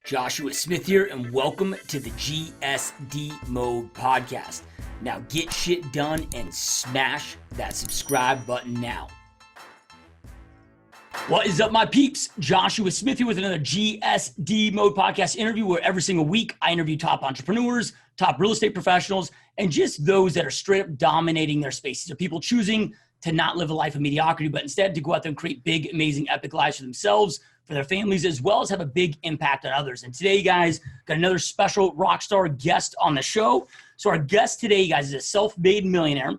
Joshua Smith here, and welcome to the GSD Mode podcast. Now get shit done and smash that subscribe button now. What is up, my peeps? Joshua Smith here with another GSD Mode podcast interview where every single week I interview top entrepreneurs, top real estate professionals, and just those that are straight up dominating their spaces. So people choosing to not live a life of mediocrity, but instead to go out there and create big, amazing, epic lives for themselves, for their families, as well as have a big impact on others. And today, guys, got another special rock star guest on the show. So our guest today, guys, is a self-made millionaire,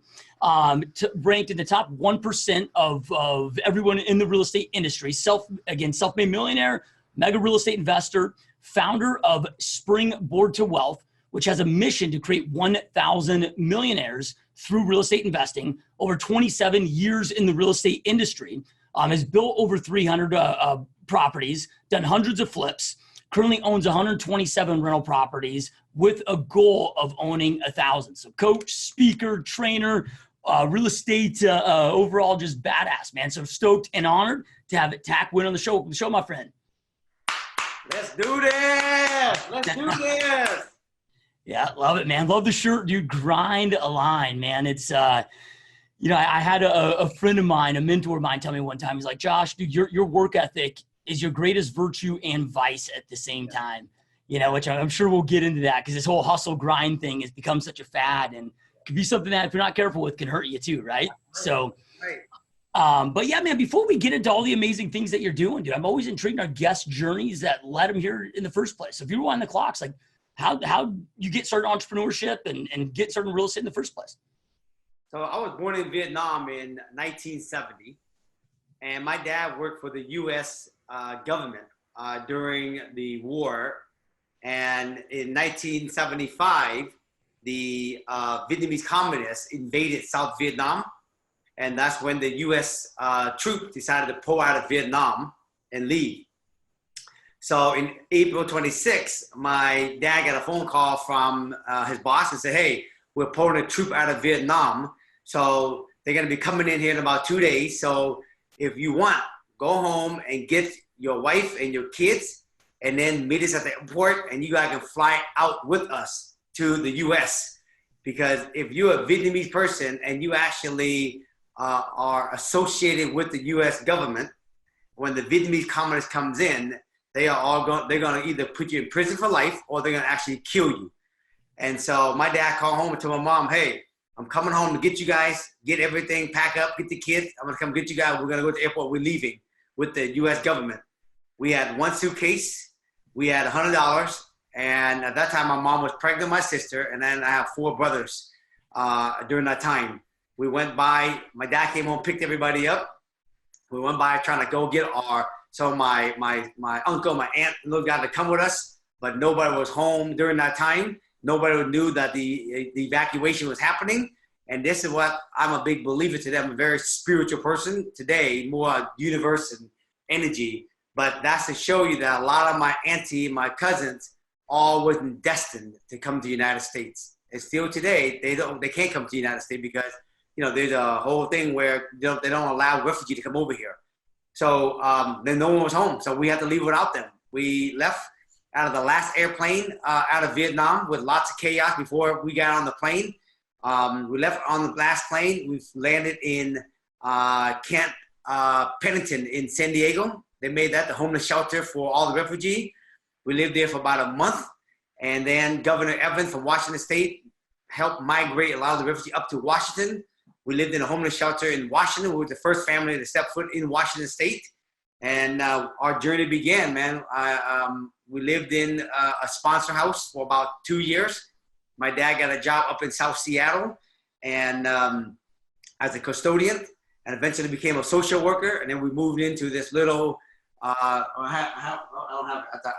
ranked in the top 1% of everyone in the real estate industry. Self-made millionaire, mega real estate investor, founder of Springboard to Wealth, which has a mission to create 1,000 millionaires through real estate investing. Over 27 years in the real estate industry, has built over 300 properties, done hundreds of flips, currently owns 127 rental properties with a goal of owning 1,000. So coach, speaker, trainer, real estate, overall just badass, man. So stoked and honored to have THACH Nguyên on the show, my friend. Let's do this. Let's do this. Yeah, love it, man. Love the shirt, dude. Grind align, man. It's, I had a friend of mine, a mentor of mine, tell me one time, he's like, Josh, dude, your work ethic is your greatest virtue and vice at the same time, which I'm sure we'll get into that because this whole hustle grind thing has become such a fad and could be something that if you're not careful with can hurt you too, right? So, but yeah, man, before we get into all the amazing things that you're doing, dude, I'm always intrigued in our guest journeys that led them here in the first place. So if you rewind the clocks, like how you get started in entrepreneurship and get started in real estate in the first place? So I was born in Vietnam in 1970, and my dad worked for the U.S. Government during the war. And in 1975, the Vietnamese communists invaded South Vietnam, and that's when the U.S. troops decided to pull out of Vietnam and leave. So in April 26, my dad got a phone call from his boss and said, hey, we're pulling a troop out of Vietnam. So they're going to be coming in here in about 2 days. So if you want, go home and get your wife and your kids and then meet us at the airport and you guys can fly out with us to the U.S. Because if you're a Vietnamese person and you actually are associated with the U.S. government, when the Vietnamese communist comes in, they're going to either put you in prison for life or they're going to actually kill you. And so my dad called home and told my mom, hey, I'm coming home to get you guys, get everything, pack up, get the kids. I'm going to come get you guys. We're going to go to the airport. We're leaving with the U.S. government. We had one suitcase. We had $100. And at that time, my mom was pregnant with my sister. And then I have 4 brothers during that time. We went by. My dad came home, picked everybody up. We went by trying to go get my uncle, my aunt, little guy to come with us. But nobody was home during that time. Nobody knew that the evacuation was happening. And this is what I'm a big believer today. I'm a very spiritual person today, more universe and energy. But that's to show you that a lot of my auntie, my cousins, all wasn't destined to come to the United States. And still today, they can't come to the United States because, there's a whole thing where they don't allow refugees to come over here. So then no one was home. So we had to leave without them. We left out of the last airplane out of Vietnam with lots of chaos before we got on the plane. We left on the last plane. We landed in Camp Pennington in San Diego. They made that the homeless shelter for all the refugees. We lived there for about a month. And then Governor Evans from Washington State helped migrate a lot of the refugees up to Washington. We lived in a homeless shelter in Washington. We were the first family to step foot in Washington State. And our journey began, man. We lived in a sponsor house for about 2 years. My dad got a job up in South Seattle and as a custodian, and eventually became a social worker. And then we moved into this little, I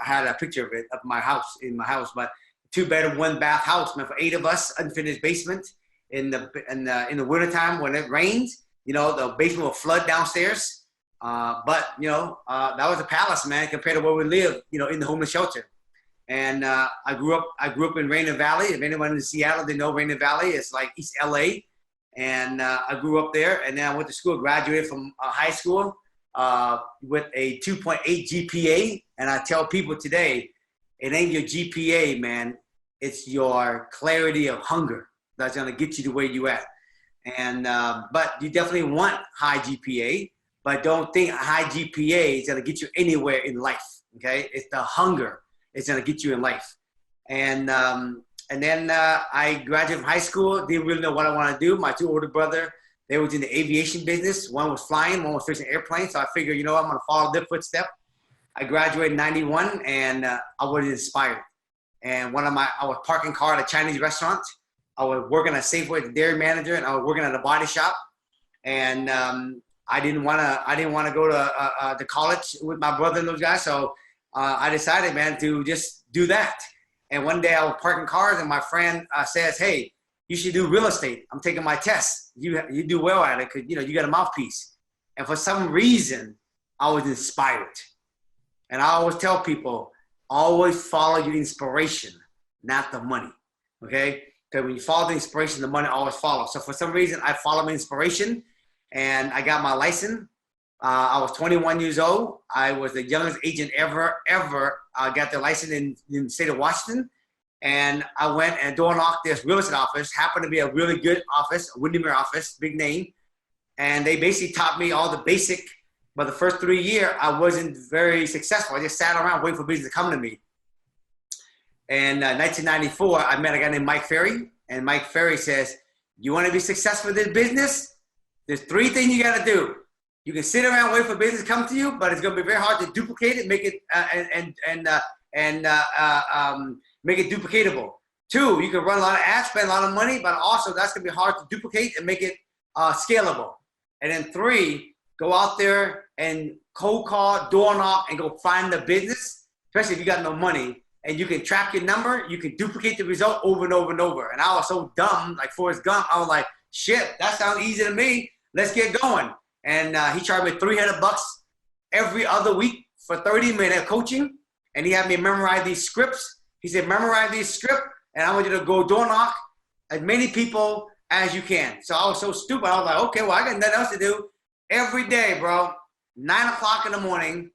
had a picture of it up in my house, but 2-bedroom, 1-bath house, man, for 8 of us, unfinished basement. In the wintertime when it rains, the basement will flood downstairs. But that was a palace, man, compared to where we live, in the homeless shelter. And I grew up in Rainier Valley. If anyone in Seattle didn't know Rainier Valley, it's like East LA. And I grew up there, and then I went to school, graduated from high school with a 2.8 GPA. And I tell people today, It ain't your GPA, man. It's your clarity of hunger that's going to get you to where you at. And but you definitely want high GPA, but don't think a high GPA is going to get you anywhere in life. Okay, it's the hunger it's going to get you in life. And then I graduated from high school. Didn't really know what I wanted to do. My two older brothers, they was in the aviation business. One was flying, one was fixing airplanes. So I figured, you know, I'm going to follow their footsteps. I graduated in 91, and I was inspired. And I was parking car at a Chinese restaurant. I was working at Safeway as a dairy manager, and I was working at a body shop. And I didn't want to go to college with my brother and those guys. So I decided, man, to just do that. And one day I was parking cars, and my friend says, "Hey, you should do real estate. I'm taking my test. You do well at it because, you know, you got a mouthpiece." And for some reason, I was inspired. And I always tell people, always follow your inspiration, not the money. Okay? Because when you follow the inspiration, the money always follows. So for some reason, I followed my inspiration, and I got my license. I was 21 years old. I was the youngest agent ever got the license in the state of Washington. And I went and door knocked this real estate office. Happened to be a really good office, a Windermere office, big name. And they basically taught me all the basic. But the first 3 years, I wasn't very successful. I just sat around waiting for business to come to me. And 1994, I met a guy named Mike Ferry. And Mike Ferry says, "You want to be successful in this business? There's 3 things you got to do. You can sit around wait for business to come to you, but it's going to be very hard to duplicate it, make it make it duplicatable. 2, you can run a lot of ads, spend a lot of money, but also that's going to be hard to duplicate and make it scalable. And then 3, go out there and cold call, door knock, and go find the business, especially if you got no money, and you can track your number. You can duplicate the result over and over and over." And I was so dumb, like Forrest Gump. I was like, "Shit, that sounds easy to me. Let's get going." And he charged me $300 every other week for 30 minutes coaching. And he had me memorize these scripts. He said, "Memorize these scripts, and I want you to go door knock as many people as you can." So I was so stupid. I was like, okay, well, I got nothing else to do. Every day, bro, 9 o'clock in the morning,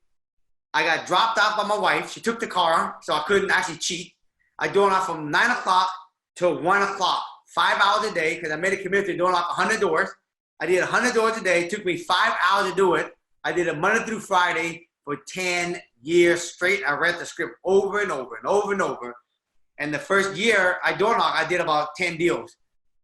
I got dropped off by my wife. She took the car, so I couldn't actually cheat. I door knocked from 9 o'clock to 1 o'clock, 5 hours a day, because I made a commitment to door knock 100 doors. I did 100 doors a day. It took me 5 hours to do it. I did it Monday through Friday for 10 years straight. I read the script over and over and over and over. And the first year I door knocked, I did about 10 deals.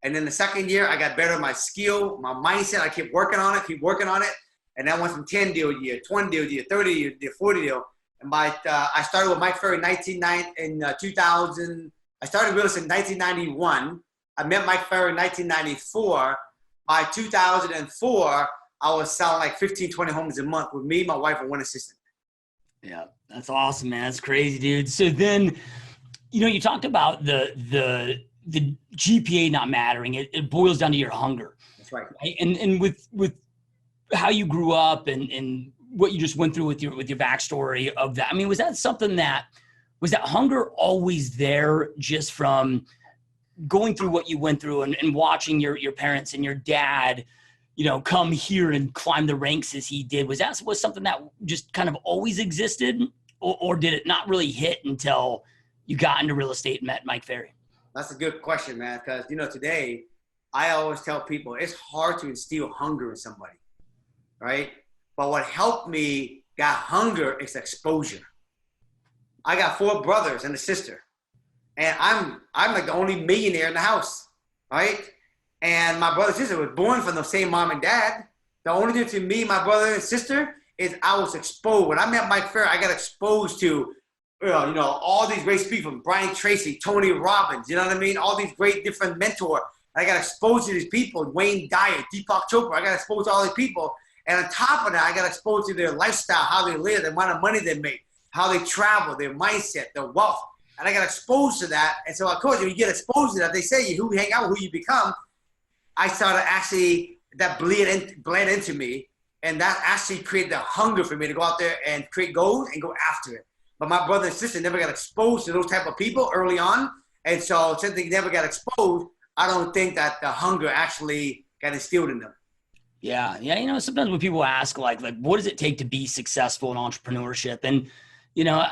And then the second year, I got better at my skill, my mindset. I kept working on it. And that went from 10 deal a year, 20 deal a year, 30 deal a year, 40 deal. And I started with Mike Ferry in 2000. I started real estate in 1991. I met Mike Ferry in 1994. By 2004, I was selling like 15, 20 homes a month with me, my wife, and one assistant. Yeah, that's awesome, man. That's crazy, dude. So then, you know, you talked about the GPA not mattering. It boils down to your hunger. That's right. And with how you grew up and what you just went through with your backstory of that. I mean, was that hunger always there just from going through what you went through and watching your parents and your dad, you know, come here and climb the ranks as he did? Was something that just kind of always existed, or did it not really hit until you got into real estate and met Mike Ferry? That's a good question, man. Because, you know, today I always tell people it's hard to instill hunger in somebody, right? But what helped me got hunger is exposure. I got 4 brothers and a sister. And I'm like the only millionaire in the house, right? And my brother and sister was born from the same mom and dad. The only difference between me, my brother and sister, is I was exposed. When I met Mike Ferry, I got exposed to, you know, all these great people, from Brian Tracy, Tony Robbins, you know what I mean? All these great different mentors. I got exposed to these people, Wayne Dyer, Deepak Chopra. I got exposed to all these people. And on top of that, I got exposed to their lifestyle, how they live, the amount of money they make, how they travel, their mindset, their wealth. And I got exposed to that. And so, of course, when you get exposed to that, they say who you hang out with, who you become. I started actually, that bled into me. And that actually created the hunger for me to go out there and create goals and go after it. But my brother and sister never got exposed to those type of people early on. And so since they never got exposed, I don't think that the hunger actually got instilled in them. Yeah. You know, sometimes when people ask like, what does it take to be successful in entrepreneurship? And, you know,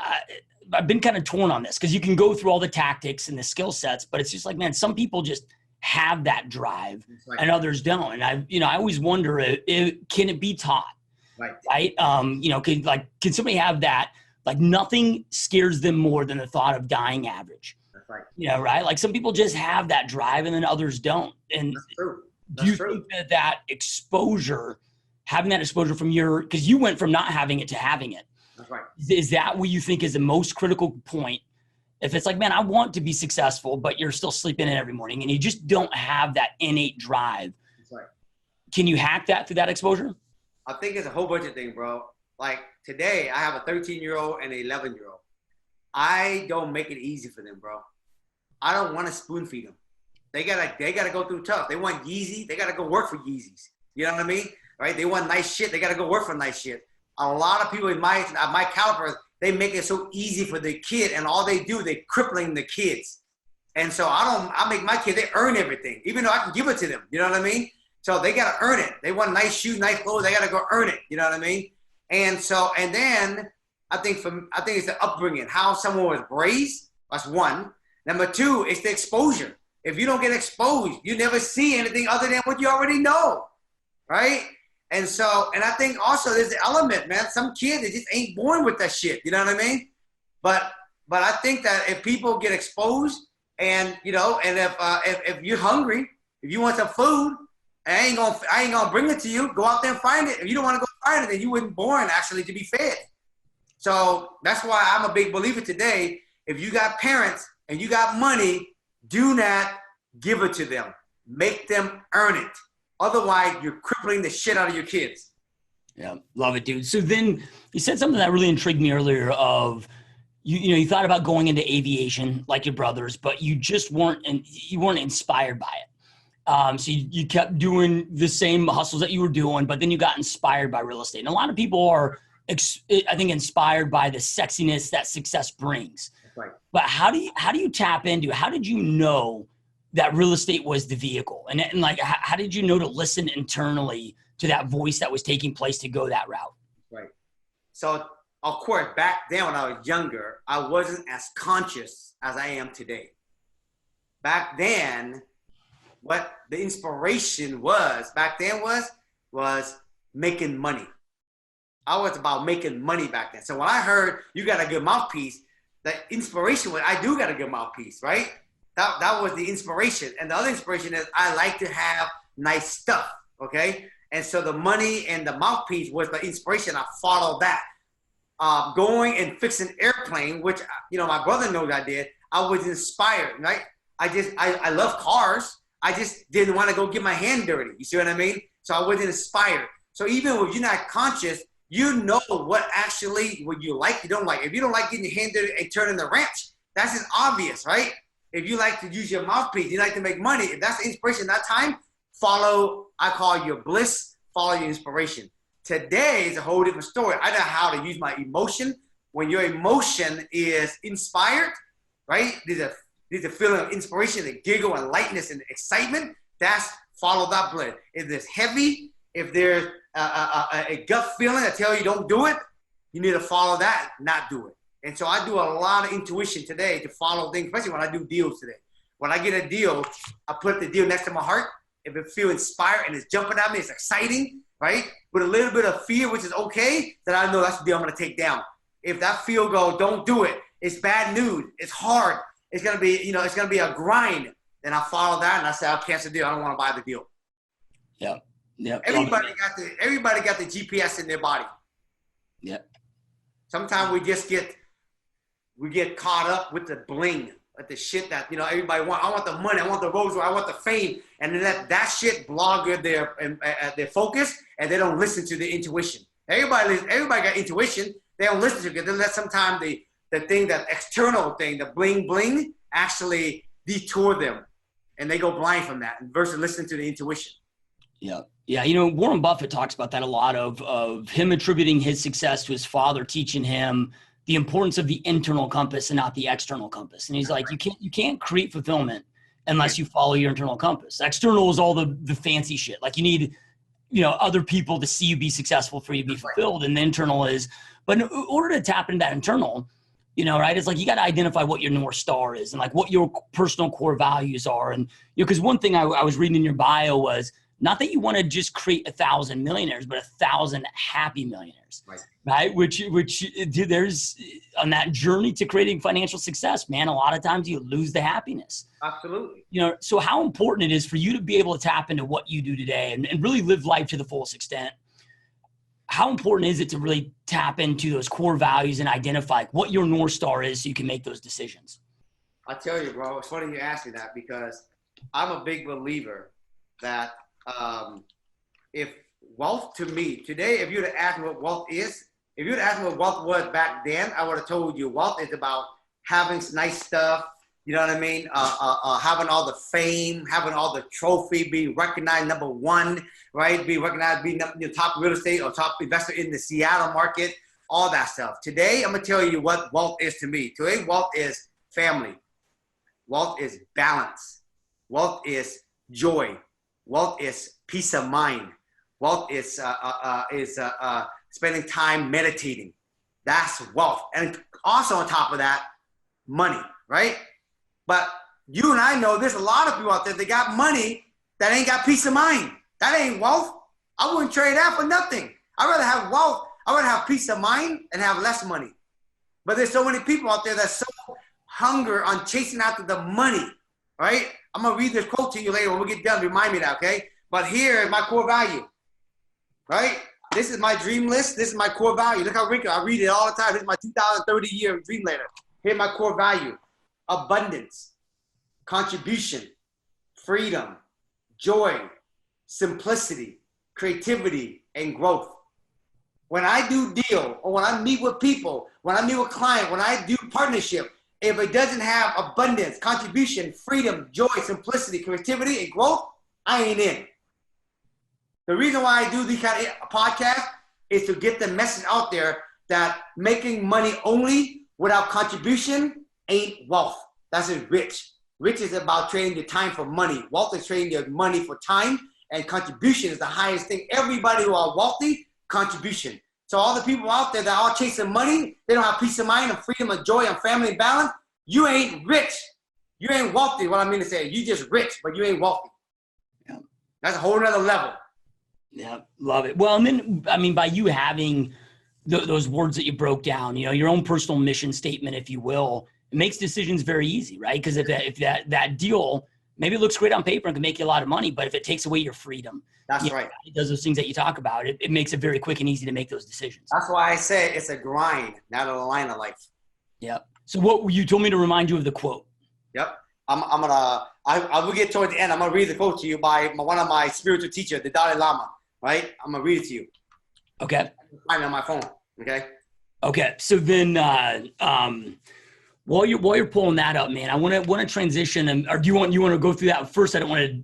I've been kind of torn on this because you can go through all the tactics and the skill sets, but it's just like, man, some people just have that drive and others don't. And I always wonder, can it be taught? Right. Can somebody have that? Like nothing scares them more than the thought of dying average. That's right. Right. Like some people just have that drive and then others don't. And that's true. Do you think that exposure, having that exposure from because you went from not having it to having it. That's right. Is that what you think is the most critical point? If it's like, man, I want to be successful, but you're still sleeping in every morning and you just don't have that innate drive. That's right. Can you hack that through that exposure? I think it's a whole bunch of things, bro. Like today, I have a 13-year-old and an 11-year-old. I don't make it easy for them, bro. I don't want to spoon feed them. They gotta go through tough. They want Yeezy, they gotta go work for Yeezys. You know what I mean? Right? They want nice shit, they gotta go work for nice shit. A lot of people in my caliber, they make it so easy for the kid, and all they do, they crippling the kids. And so I make my kids, they earn everything, even though I can give it to them. You know what I mean? So they gotta earn it. They want nice shoes, nice clothes, they gotta go earn it. You know what I mean? And then I think it's the upbringing, how someone was raised. That's one. Number two, it's the exposure. If you don't get exposed, you never see anything other than what you already know, right? And I think also there's the element, man. Some kids, they just ain't born with that shit. You know what I mean? But I think that if people get exposed, and if you're hungry, if you want some food, I ain't gonna bring it to you. Go out there and find it. If you don't want to go find it, then you weren't born actually to be fed. So that's why I'm a big believer today. If you got parents and you got money, do not give it to them. Make them earn it. Otherwise, you're crippling the shit out of your kids. Yeah, love it, dude. So then you said something that really intrigued me earlier of, you thought about going into aviation like your brothers, but you just weren't inspired by it. So you kept doing the same hustles that you were doing, but then you got inspired by real estate. And a lot of people are, I think, inspired by the sexiness that success brings. Right. But how do you tap into, how did you know that real estate was the vehicle? And like, how did you know to listen internally to that voice that was taking place to go that route? Right. So of course, back then when I was younger, I wasn't as conscious as I am today. Back then, what the inspiration was back then was making money. I was about making money back then. So when I heard you got a good mouthpiece, the inspiration was, I do got a good mouthpiece, right? That was the inspiration. And the other inspiration is I like to have nice stuff, okay? And so the money and the mouthpiece was the inspiration. I followed that. Going and fixing airplane, which, my brother knows I did. I was inspired, right? I love cars. I just didn't want to go get my hand dirty. You see what I mean? So I wasn't inspired. So even if you're not conscious, you know what you like, you don't like. If you don't like getting your hand dirty and turning the wrench, that's just obvious, right? If you like to use your mouthpiece, you like to make money, if that's the inspiration that time, follow, I call your bliss, follow your inspiration. Today is a whole different story. I know how to use my emotion. When your emotion is inspired, right? There's a feeling of inspiration, the giggle and lightness and excitement. That's follow that blood. If it's heavy, if there's a gut feeling that tells you don't do it, you need to follow that, not do it. And so I do a lot of intuition today to follow things, especially when I do deals today. When I get a deal, I put the deal next to my heart. If it feels inspired and it's jumping at me, it's exciting, right? With a little bit of fear, which is okay, then I know that's the deal I'm going to take down. If that feel go, don't do it, it's bad news, it's hard, it's going to be, it's going to be a grind, then I follow that and I say, I'll cancel the deal. I don't want to buy the deal. Yeah. Yeah. Everybody got the GPS in their body. Yeah. Sometimes we get caught up with the bling, with the shit that, everybody want. I want the money, I want the Rolls Royce, I want the fame. And then that shit blogger their focus, and they don't listen to the intuition. Everybody got intuition. They don't listen to it because they let sometimes the thing, that external thing, the bling bling, actually detour them. And they go blind from that versus listening to the intuition. Yeah. Yeah. Warren Buffett talks about that a lot of him attributing his success to his father teaching him the importance of the internal compass and not the external compass. And he's like, you can't create fulfillment unless you follow your internal compass. External is all the fancy shit. Like you need, other people to see you be successful for you to be fulfilled. And the internal is, but in order to tap into that internal, Right? It's like you got to identify what your North Star is and like what your personal core values are. And, because one thing I was reading in your bio was not that you want to just create 1,000 millionaires, but 1,000 happy millionaires, right? Which there's on that journey to creating financial success, man, a lot of times you lose the happiness. Absolutely. So how important it is for you to be able to tap into what you do today and really live life to the fullest extent. How important is it to really tap into those core values and identify what your North Star is so you can make those decisions? I tell you, bro, it's funny you ask me that because I'm a big believer that if wealth to me today, if you would have asked me what wealth is, if you would have asked me what wealth was back then, I would have told you wealth is about having nice stuff. You know what I mean? Having all the fame, having all the trophy, being recognized number one, right? Being recognized, being the top real estate or top investor in the Seattle market, all that stuff. Today, I'm gonna tell you what wealth is to me. Today, wealth is family. Wealth is balance. Wealth is joy. Wealth is peace of mind. Wealth is spending time meditating. That's wealth. And also on top of that, money, right? But you and I know there's a lot of people out there that got money that ain't got peace of mind. That ain't wealth. I wouldn't trade that for nothing. I'd rather have wealth. I'd rather have peace of mind and have less money. But there's so many people out there that's so hunger on chasing after the money, right? I'm going to read this quote to you later when we get done. Remind me that, okay? But here is my core value, right? This is my dream list. This is my core value. Look how wrinkled. I read it all the time. This is my 2030-year dream letter. Here's my core value. Abundance, contribution, freedom, joy, simplicity, creativity, and growth. When I do deal or when I meet with people, when I meet with clients, when I do partnership, if it doesn't have abundance, contribution, freedom, joy, simplicity, creativity, and growth, I ain't in. The reason why I do these kind of podcasts is to get the message out there that making money only without contribution ain't wealth. That's just rich. Rich is about trading your time for money. Wealth is trading your money for time, and contribution is the highest thing. Everybody who are wealthy, contribution. So all the people out there that are all chasing money, they don't have peace of mind and freedom and joy and family and balance. You ain't rich. You ain't wealthy. What I mean to say, you just rich, but you ain't wealthy. Yeah. That's a whole nother level. Yeah, love it. Well, and then, I mean, by you having those words that you broke down, your own personal mission statement, if you will, it makes decisions very easy, right? Because if that deal, maybe it looks great on paper and can make you a lot of money, but if it takes away your freedom, that's right. It does those things that you talk about. It makes it very quick and easy to make those decisions. That's why I say it's a grind, not a line of life. Yep. So what you told me to remind you of the quote. Yep. I will get toward the end. I'm going to read the quote to you by one of my spiritual teachers, the Dalai Lama, right? I'm going to read it to you. Okay. Find it on my phone. Okay. Okay. So then, while you're pulling that up, man, I want to transition, or do you want to go through that first? I don't want to,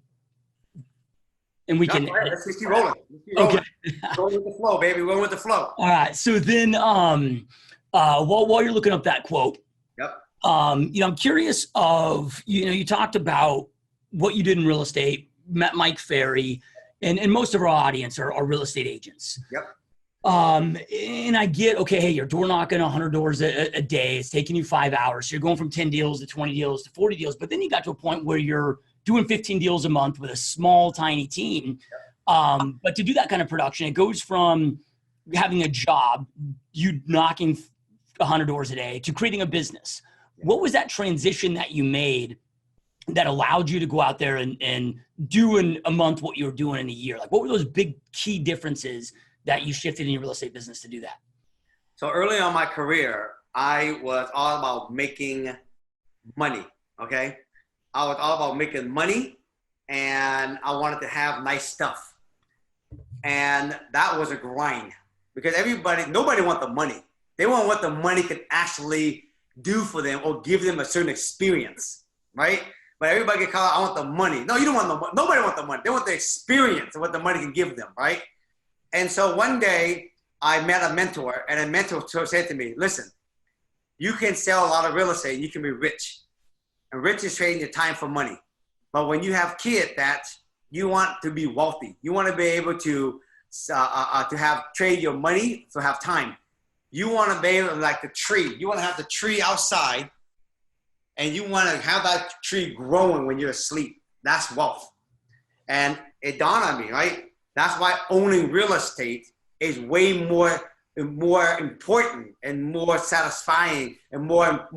and we can. Let's keep rolling. Okay. Going with the flow, baby. Going with the flow. All right. So then, while you're looking up that quote, yep. I'm curious of, you talked about what you did in real estate, met Mike Ferry, and most of our audience are real estate agents. Yep. And I get, okay, hey, you're door knocking 100 doors a day. It's taking you 5 hours. So you're going from 10 deals to 20 deals to 40 deals. But then you got to a point where you're doing 15 deals a month with a small, tiny team. But to do that kind of production, it goes from having a job, you knocking 100 doors a day, to creating a business. What was that transition that you made that allowed you to go out there and do in a month what you were doing in a year? Like, what were those big key differences that you shifted in your real estate business to do that? So early on in my career, I was all about making money, okay? I was all about making money, and I wanted to have nice stuff. And that was a grind because nobody wants the money. They want what the money can actually do for them or give them a certain experience, right? But everybody get caught out, I want the money. No, you don't want the money. Nobody wants the money. They want the experience of what the money can give them, right? And so one day I met a mentor, and a mentor said to me, listen, you can sell a lot of real estate and you can be rich. And rich is trading your time for money. But when you have kids, that you want to be wealthy. You want to be able to trade your money to have time. You want to be able to, like the tree. You want to have the tree outside, and you want to have that tree growing when you're asleep. That's wealth. And it dawned on me, right? That's why owning real estate is way more important and more satisfying and more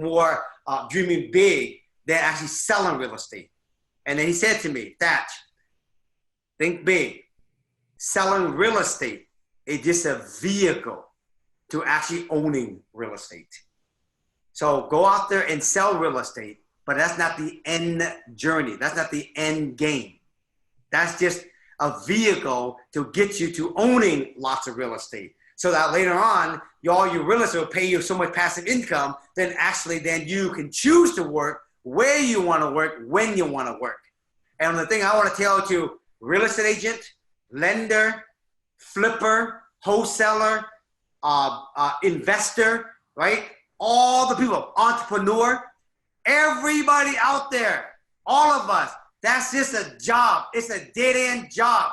dreaming big than actually selling real estate. And then he said to me, Thatch, think big. Selling real estate is just a vehicle to actually owning real estate. So go out there and sell real estate, but that's not the end journey. That's not the end game. That's just a vehicle to get you to owning lots of real estate. So that later on, all your real estate will pay you so much passive income, then you can choose to work where you want to work, when you want to work. And the thing I want to tell you, real estate agent, lender, flipper, wholesaler, investor, right? All the people, entrepreneur, everybody out there, all of us, that's just a job. It's a dead-end job.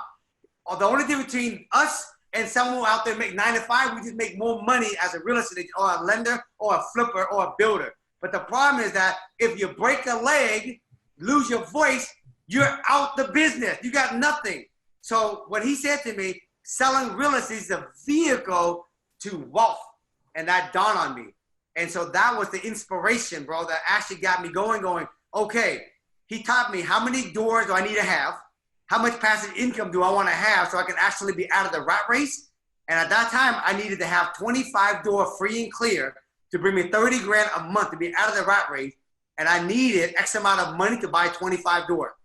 The only difference between us and someone out there make 9 to 5, we just make more money as a real estate agent or a lender or a flipper or a builder. But the problem is that if you break a leg, lose your voice, you're out the business. You got nothing. So what he said to me, selling real estate is a vehicle to wealth. And that dawned on me. And so that was the inspiration, bro, that actually got me going, okay, he taught me how many doors do I need to have? How much passive income do I want to have so I can actually be out of the rat race? And at that time, I needed to have 25 door free and clear to bring me 30 grand a month to be out of the rat race. And I needed X amount of money to buy 25 door.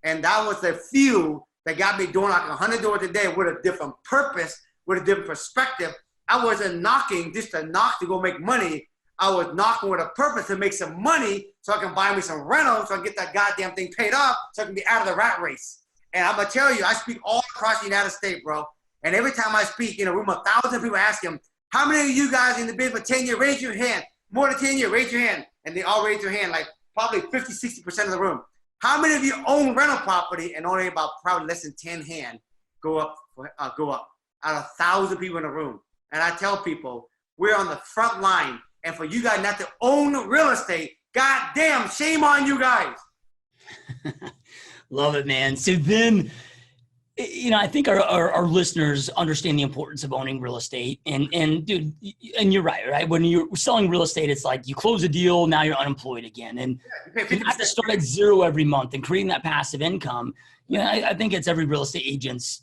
And that was the fuel that got me doing like 100 doors a day with a different purpose, with a different perspective. I wasn't knocking just to knock to go make money. I was knocking with a purpose to make some money so I can buy me some rentals so I can get that goddamn thing paid off so I can be out of the rat race. And I'm going to tell you, I speak all across the United States, bro. And every time I speak in a room, 1,000 people ask him, how many of you guys in the business for 10 years, raise your hand. More than 10 years, raise your hand. And they all raise their hand, like probably 50, 60% of the room. How many of you own rental property? And only about probably less than 10 hands go up out of 1,000 people in the room. And I tell people, we're on the front line. And for you guys not to own real estate, goddamn, shame on you guys. Love it, man. So then, you know, I think our listeners understand the importance of owning real estate. And dude, and you're right? When you're selling real estate, it's like you close a deal, now you're unemployed again. And you have to start at zero every month and creating that passive income. You know, I think it's every real estate agent's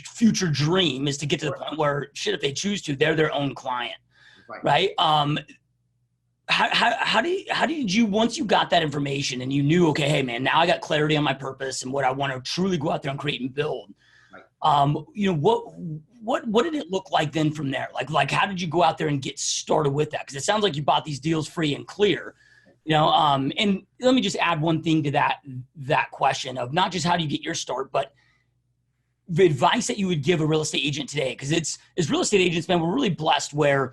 future dream is to get to the point where, shit, if they choose to, they're their own client. Right. How did you, once you got that information and you knew, okay, hey man, now I got clarity on my purpose and what I want to truly go out there and create and build. Right. You know, what did it look like then from there? Like how did you go out there and get started with that? Because it sounds like you bought these deals free and clear. You know, and let me just add one thing to that question of not just how do you get your start, but the advice that you would give a real estate agent today. Because as real estate agents, man, we're really blessed where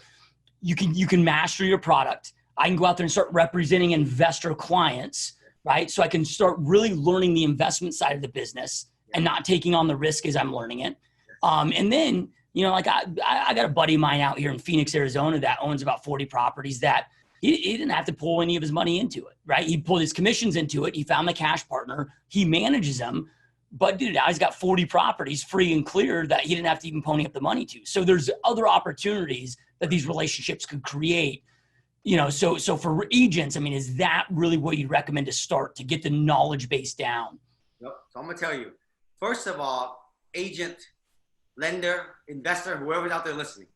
you can master your product. I can go out there and start representing investor clients, right? So I can start really learning the investment side of the business and not taking on the risk as I'm learning it. And then, you know, like I got a buddy of mine out here in Phoenix, Arizona that owns about 40 properties that he didn't have to pull any of his money into it, right? He pulled his commissions into it. He found the cash partner. He manages them. But dude, now he's got 40 properties free and clear that he didn't have to even pony up the money to. So there's other opportunities that these relationships could create, you know, so for agents, I mean, is that really what you'd recommend to start to get the knowledge base down? Yep. So I'm going to tell you, first of all, agent, lender, investor, whoever's out there listening,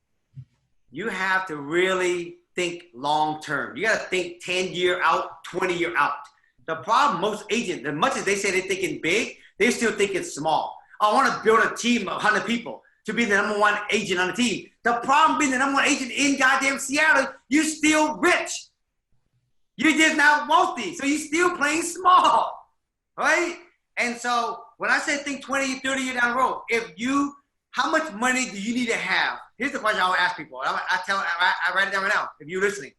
you have to really think long-term. You got to think 10 year out, 20 year out. The problem, most agents, as much as they say they're thinking big, they still think it's small. I want to build a team of 100 people to be the #1 agent on the team. The problem being the #1 agent in goddamn Seattle, you're still rich. You're just not wealthy. So you're still playing small, right? And so when I say think 20, 30 years down the road, how much money do you need to have? Here's the question I always ask people. I write it down right now. If you're listening,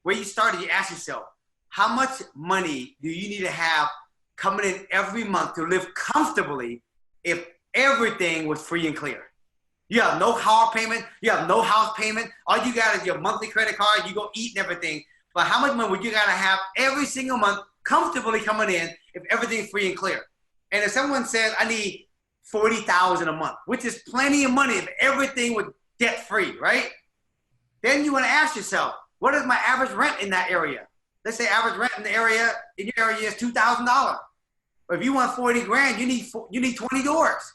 where you started, you ask yourself, how much money do you need to have coming in every month to live comfortably if everything was free and clear? You have no car payment. You have no house payment. All you got is your monthly credit card. You go eat and everything. But how much money would you got to have every single month comfortably coming in if everything's free and clear? And if someone says, I need $40,000 a month, which is plenty of money if everything was debt free, right? Then you want to ask yourself, what is my average rent in that area? Let's say average rent in your area is $2,000. But if you want 40 grand, you need 20 doors.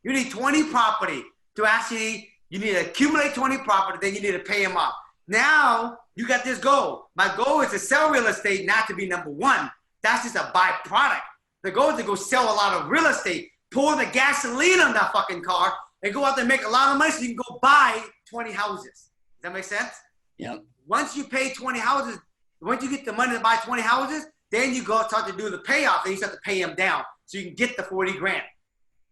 You need 20 property to actually, you need to accumulate 20 property, then you need to pay them off. Now you got this goal. My goal is to sell real estate, not to be number one. That's just a byproduct. The goal is to go sell a lot of real estate, pour the gasoline on that fucking car, and go out there and make a lot of money so you can go buy 20 houses. Does that make sense? Yeah. Once you pay 20 houses, once you get the money to buy 20 houses, then you go start to do the payoff, then you start to pay them down so you can get the 40 grand.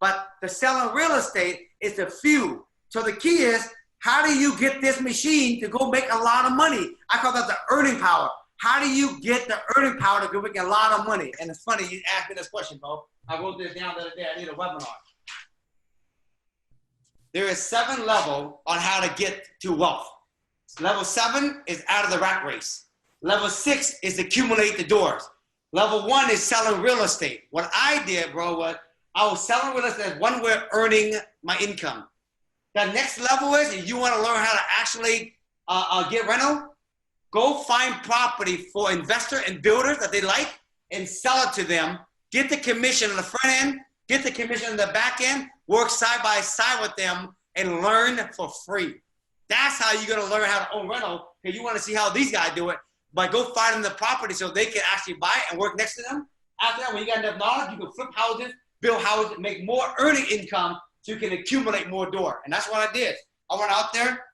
But the selling real estate is the few. So the key is, how do you get this machine to go make a lot of money? I call that the earning power. How do you get the earning power to go make a lot of money? And it's funny, you asked me this question, bro. I wrote this down the other day. I need a webinar. There is 7 levels on how to get to wealth. Level 7 is out of the rat race. Level 6 is accumulate the doors. Level 1 is selling real estate. What I did, bro, was I was selling real estate as one way of earning my income. The next level is, if you want to learn how to actually get rental, go find property for investor and builders that they like and sell it to them. Get the commission on the front end, get the commission on the back end, work side by side with them and learn for free. That's how you're going to learn how to own rental, because you want to see how these guys do it. But go find them the property so they can actually buy it and work next to them. After that, when you got enough knowledge, you can flip houses, build houses, make more earning income so you can accumulate more door. And that's what I did. I went out there.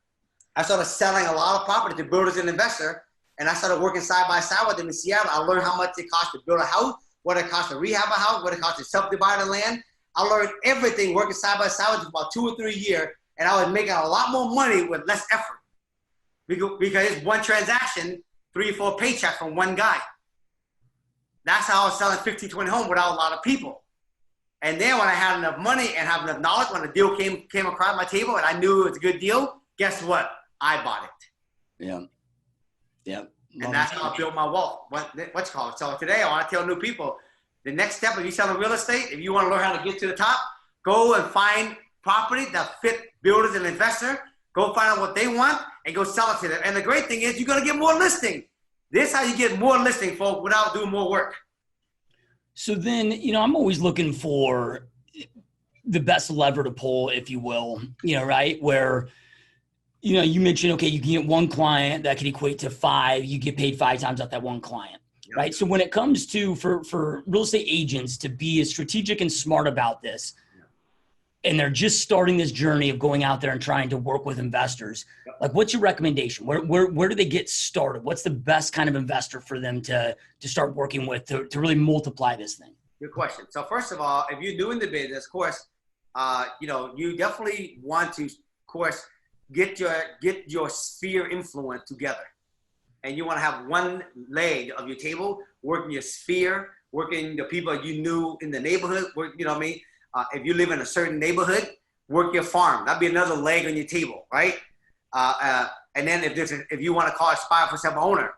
I started selling a lot of property to builders and investors. And I started working side by side with them in Seattle. I learned how much it costs to build a house, what it costs to rehab a house, what it costs to subdivide a land. I learned everything working side by side with them for about 2 or 3 years. And I was making a lot more money with less effort. Because it's one transaction, 3 or 4 paychecks from one guy. That's how I was selling 15, 20 homes without a lot of people. And then when I had enough money and have enough knowledge, when the deal came across my table and I knew it was a good deal, guess what? I bought it. Yeah. Yeah. And that's how I built my wealth. What's it called? So today I want to tell new people, the next step, if you're selling real estate, if you want to learn how to get to the top, go and find property that fit builders and investors. Go find out what they want and go sell it to them. And the great thing is you're going to get more listing. This is how you get more listing, folks, without doing more work. So then, I'm always looking for the best lever to pull, if you will, right? Where, you mentioned, okay, you can get one client that could equate to 5, you get paid 5 times out that one client, yep. Right? So when it comes to, for real estate agents to be as strategic and smart about this, and they're just starting this journey of going out there and trying to work with investors, like what's your recommendation? Where do they get started? What's the best kind of investor for them to start working with to really multiply this thing? Good question. So first of all, if you're doing the business, of course, you definitely want to, of course, get your sphere influence together. And you want to have one leg of your table, working your sphere, working the people you knew in the neighborhood, you know what I mean? If you live in a certain neighborhood, work your farm. That'd be another leg on your table, right? And then if you want to call a spy for some owner,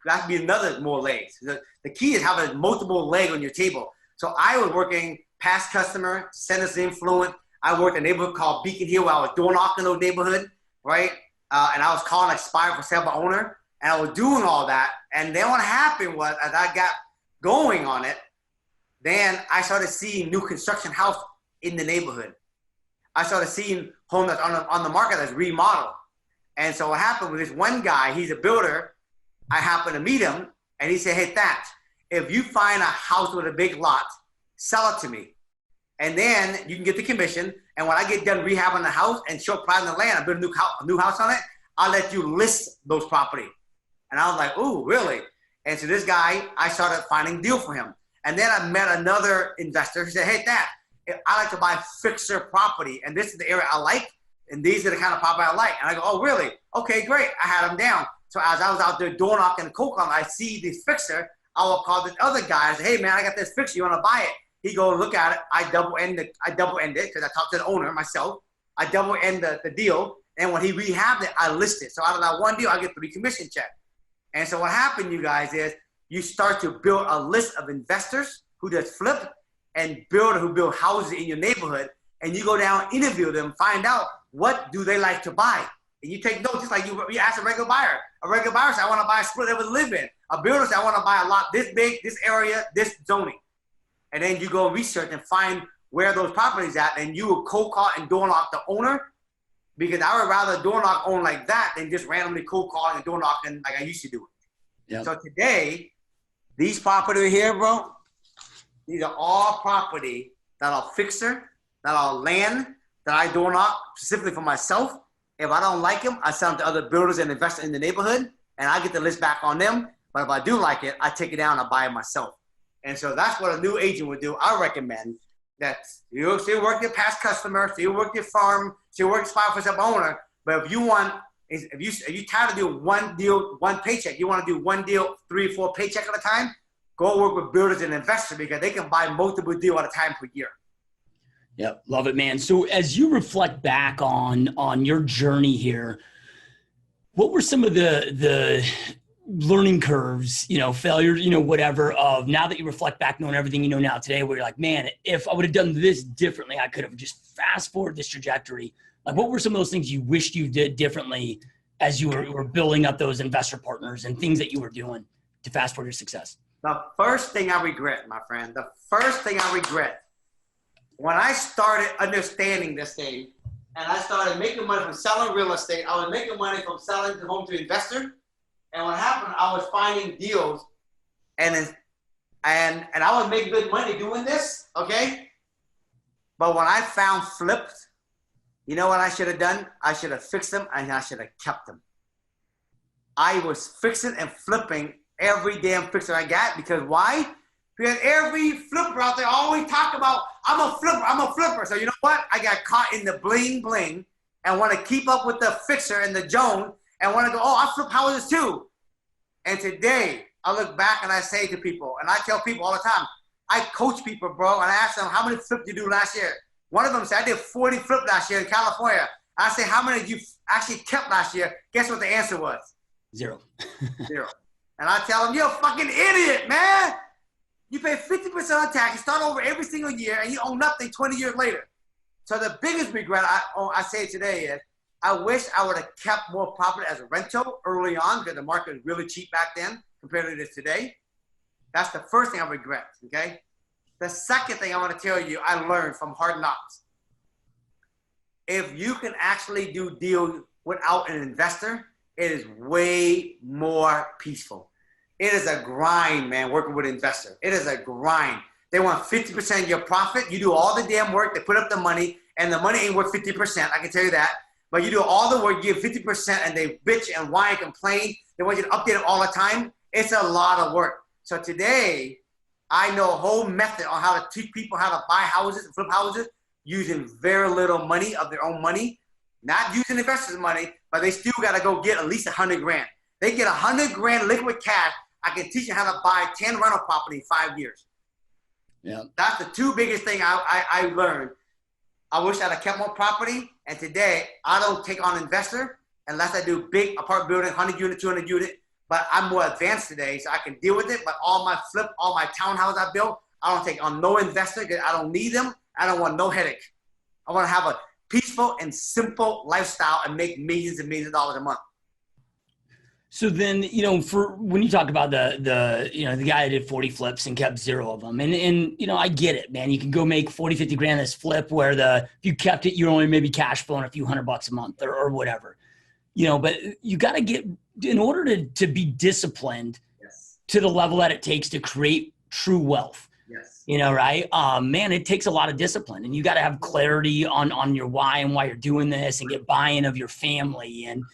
that'd be another more legs. The key is having multiple leg on your table. So I was working past customer, centers influence. I worked in a neighborhood called Beacon Hill where I was door knocking those neighborhood, right? And I was calling a spy for sale by owner, and I was doing all that. And then what happened was, as I got going on it, then I started seeing new construction house in the neighborhood. I started seeing homes that's on the market that's remodeled. And so what happened with this one guy, he's a builder. I happened to meet him, and he said, hey, Thatch, if you find a house with a big lot, sell it to me. And then you can get the commission. And when I get done rehabbing the house and show pride in the land, I build a new house on it, I'll let you list those property. And I was like, ooh, really? And so this guy, I started finding a deal for him. And then I met another investor who said, hey, Dad, I like to buy fixer property. And this is the area I like. And these are the kind of property I like. And I go, oh, really? Okay, great. I had him down. So as I was out there door knocking and cold calling, I see this fixer. I will call this other guy and say, hey, man, I got this fixer. You want to buy it? He go look at it. I double end it because I talked to the owner myself. I double end the deal. And when he rehabbed it, I list it. So out of that one deal, I get 3 commission checks. And so what happened, you guys, is you start to build a list of investors who just flip and builder who build houses in your neighborhood. And you go down, interview them, find out what do they like to buy. And you take notes, just like you ask a regular buyer. A regular buyer says, I want to buy a split they would live in. A builder says, I want to buy a lot this big, this area, this zoning. And then you go research and find where those properties at, and you will cold call and door knock the owner, because I would rather door knock owner like that than just randomly cold calling and door knocking like I used to do it. Yep. So today, these property here, bro, these are all property that are fixer, that are land, that I door knock specifically for myself. If I don't like them, I sell them to other builders and investors in the neighborhood, and I get the list back on them. But if I do like it, I take it down and I buy it myself. And so that's what a new agent would do. I recommend that you still work your past customer, still work your farm, still work spot for some owner. But if you want, if you tired of doing one deal, one paycheck, you want to do one deal, 3 or 4 paycheck at a time, go work with builders and investors, because they can buy multiple deals at a time per year. Yep, love it, man. So as you reflect back on your journey here, what were some of the learning curves, failures, whatever, of now that you reflect back knowing everything you know now today, where you're like, man, if I would have done this differently, I could have just fast forward this trajectory. Like, what were some of those things you wished you did differently as you were building up those investor partners and things that you were doing to fast forward your success? The first thing I regret, my friend, the first thing I regret, when I started understanding this thing and I started making money from selling real estate, I was making money from selling the home to investor. And what happened, I was finding deals and I would make good money doing this, okay? But when I found flips, you know what I should have done? I should have fixed them and I should have kept them. I was fixing and flipping every damn fixer I got, because why? Because every flipper out there always talk about, I'm a flipper. So you know what? I got caught in the bling bling and want to keep up with the fixer and the Joan and want to go, oh, I flip houses too. And today I look back and I say to people, and I tell people all the time, I coach people, bro, and I ask them, how many flips did you do last year? One of them said, I did 40 flips last year in California. I say, how many did you actually kept last year? Guess what the answer was? 0. 0. And I tell them, you're a fucking idiot, man. You pay 50% on tax, you start over every single year, and you own nothing 20 years later. So the biggest regret I say today is, I wish I would have kept more property as a rental early on, because the market was really cheap back then compared to it is today. That's the first thing I regret, okay? The second thing I want to tell you, I learned from hard knocks. If you can actually do deals without an investor, it is way more peaceful. It is a grind, man, working with an investor. It is a grind. They want 50% of your profit. You do all the damn work. They put up the money, and the money ain't worth 50%. I can tell you that. But you do all the work, you give 50%, and they bitch and whine and complain. They want you to update it all the time. It's a lot of work. So today, I know a whole method on how to teach people how to buy houses and flip houses using very little money of their own money, not using investors' money, but they still got to go get at least 100 grand. They get 100 grand liquid cash. I can teach you how to buy 10 rental property in 5 years. Yeah, that's the 2 biggest things I learned. I wish I'd have kept more property. And today, I don't take on investor unless I do big apartment building, 100 unit, 200 unit. But I'm more advanced today, so I can deal with it. But all my townhouses I built, I don't take on no investor because I don't need them. I don't want no headache. I want to have a peaceful and simple lifestyle and make millions and millions of dollars a month. So then, for when you talk about the guy that did 40 flips and kept 0 of them, and I get it, man. You can go make 40, 50 grand this flip where if you kept it, you're only maybe cash flowing a few $100 a month or whatever, but you got to get, in order to be disciplined yes. to the level that it takes to create true wealth. Yes. Right? Man, it takes a lot of discipline, and you got to have clarity on your why and why you're doing this, and get buy-in of your family, and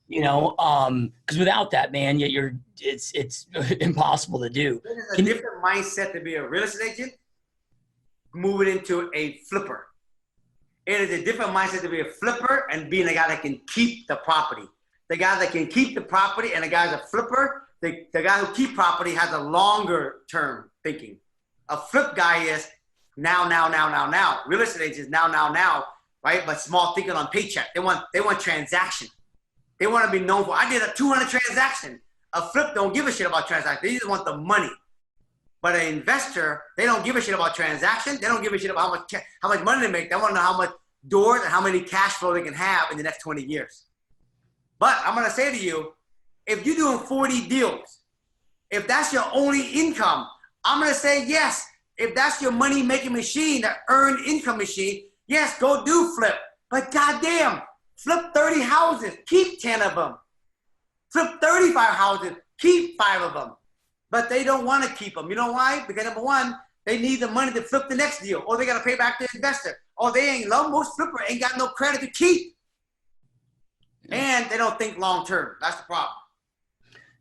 because without that, man, it's impossible to do. It is a different mindset to be a real estate agent, moving into a flipper. It is a different mindset to be a flipper and being a guy that can keep the property. The guy that can keep the property and the guy's a flipper, the guy who keeps property has a longer term thinking. A flip guy is now. Real estate agent is now. right? But small thinking on paycheck. They want transaction. They want to be known for, I did a 200 transaction. A flip don't give a shit about transaction. They just want the money. But an investor, they don't give a shit about transaction. They don't give a shit about how much money they make. They want to know how much doors and how many cash flow they can have in the next 20 years. But I'm going to say to you, if you're doing 40 deals, if that's your only income, I'm going to say yes. If that's your money-making machine, the earned income machine, yes, go do flip. But goddamn, flip 30 houses, keep 10 of them. Flip 35 houses, keep 5 of them. But they don't want to keep them. You know why? Because number one, they need the money to flip the next deal, or they got to pay back the investor. Or they ain't, most flipper ain't got no credit to keep. And they don't think long-term. That's the problem.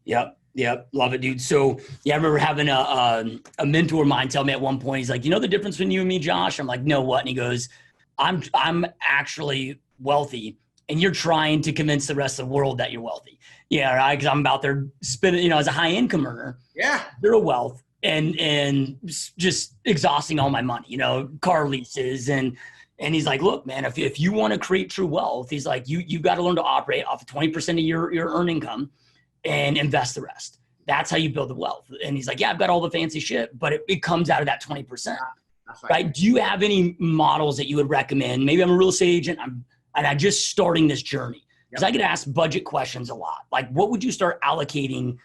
Yep. Love it, dude. So yeah, I remember having a mentor of mine tell me at one point, he's like, you know the difference between you and me, Josh? I'm like, no, what? And he goes, I'm actually wealthy, and you're trying to convince the rest of the world that you're wealthy. Yeah, right. Because I'm out there spending, as a high income earner. Yeah. Zero wealth and just exhausting all my money, car leases and he's like, look, man, if you want to create true wealth, he's like, you've got to learn to operate off of 20% of your earned income and invest the rest. That's how you build the wealth. And he's like, yeah, I've got all the fancy shit, but it comes out of that 20%. That's right. Do you have any models that you would recommend? Maybe I'm a real estate agent. I'm just starting this journey. Because I get asked budget questions a lot. Like, what would you start allocating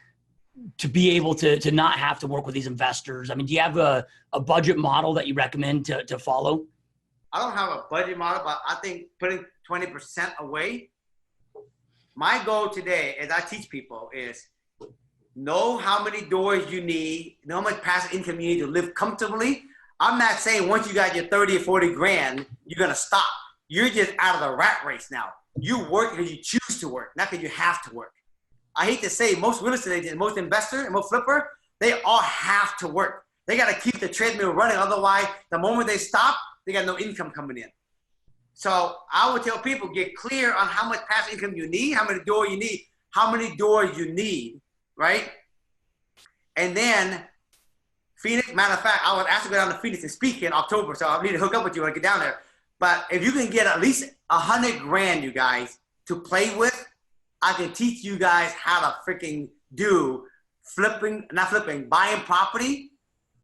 to be able to not have to work with these investors? I mean, do you have a budget model that you recommend to follow? I don't have a budget model, but I think putting 20% away. My goal today, as I teach people, is know how many doors you need, know how much passive income you need to live comfortably. I'm not saying once you got your 30 or 40 grand, you're going to stop. You're just out of the rat race now. You work because you choose to work, not because you have to work. I hate to say most real estate agents, most investors, and most flipper, they all have to work. They got to keep the treadmill running. Otherwise, the moment they stop, they got no income coming in. So I would tell people, get clear on how much passive income you need, how many doors you need, right? And then Phoenix, matter of fact, I was asked to go down to Phoenix and speak in October, so I need to hook up with you when I get down there. But if you can get at least 100 grand, you guys, to play with, I can teach you guys how to freaking do buying property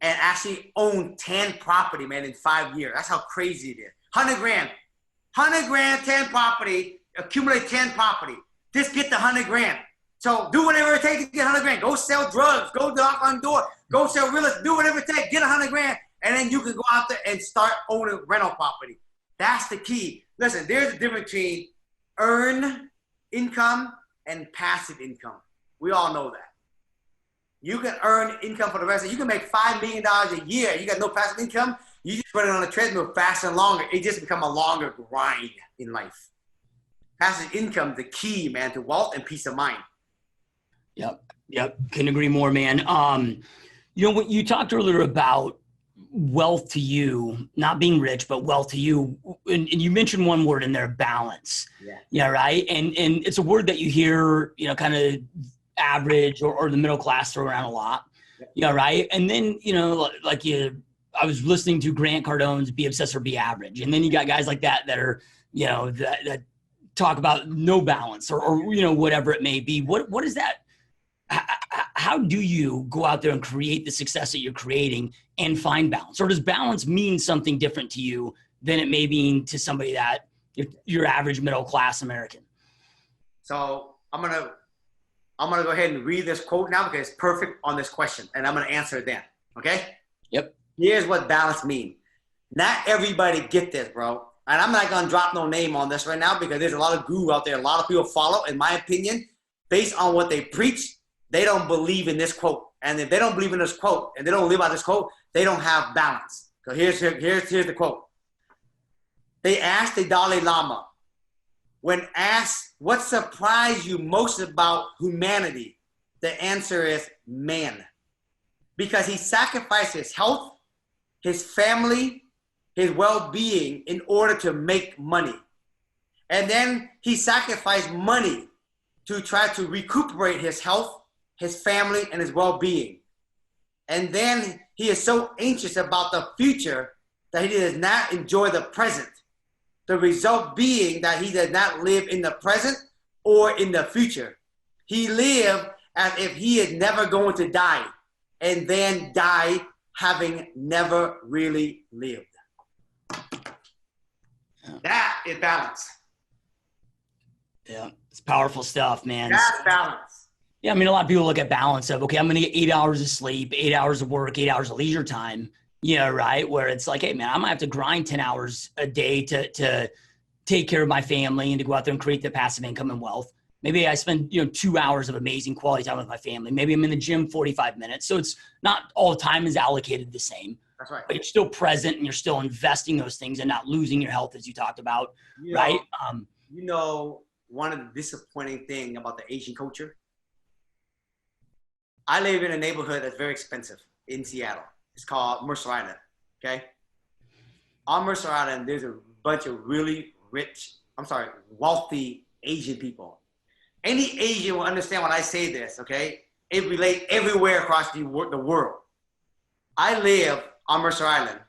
and actually own 10 property, man, in 5 years. That's how crazy it is. 100 grand, 10 property, accumulate 10 property. Just get the 100 grand. So do whatever it takes to get 100 grand. Go sell drugs, go knock on door, go sell real estate, do whatever it takes, get 100 grand, and then you can go out there and start owning rental property. That's the key. Listen, there's a difference between earned income and passive income. We all know that. You can earn income for the rest of it. You can make $5 million a year. You got no passive income. You just run it on a treadmill faster and longer. It just become a longer grind in life. Passive income is the key, man, to wealth and peace of mind. Yep. Couldn't agree more, man. When you talked earlier about wealth to you, not being rich, but wealth to you. And you mentioned one word in there, balance. Yeah. Right. And it's a word that you hear, kind of average or the middle class throw around a lot. Yeah. Right. And then, I was listening to Grant Cardone's Be Obsessed or Be Average. And then you got guys like that are, that talk about no balance or whatever it may be. What is that? How do you go out there and create the success that you're creating and find balance? Or does balance mean something different to you than it may mean to somebody that your average middle class American? So I'm gonna go ahead and read this quote now because it's perfect on this question, and I'm gonna answer it then. Okay? Yep. Here's what balance means. Not everybody get this, bro. And I'm not gonna drop no name on this right now because there's a lot of guru out there. A lot of people follow, in my opinion, based on what they preach. They don't believe in this quote. And if they don't believe in this quote and they don't live by this quote, they don't have balance. So here's the quote. They asked the Dalai Lama, when asked what surprised you most about humanity, the answer is man. Because he sacrificed his health, his family, his well-being in order to make money. And then he sacrificed money to try to recuperate his health, his family, and his well-being. And then he is so anxious about the future that he does not enjoy the present. The result being that he did not live in the present or in the future. He lived as if he had never going to die, and then died having never really lived. That is balance. Yeah, it's powerful stuff, man. That's balance. Yeah, I mean, a lot of people look at balance of, okay, I'm going to get 8 hours of sleep, 8 hours of work, 8 hours of leisure time. Yeah, right. Where it's like, hey, man, I might have to grind 10 hours a day to take care of my family and to go out there and create the passive income and wealth. Maybe I spend, 2 hours of amazing quality time with my family. Maybe I'm in the gym 45 minutes. So it's not all the time is allocated the same. That's right. But you're still present and you're still investing those things and not losing your health, as you talked about, right? One of the disappointing thing about the Asian culture, I live in a neighborhood that's very expensive in Seattle. It's called Mercer Island, okay? On Mercer Island, there's a bunch of really wealthy Asian people. Any Asian will understand when I say this, okay? It relates everywhere across the world. I live on Mercer Island,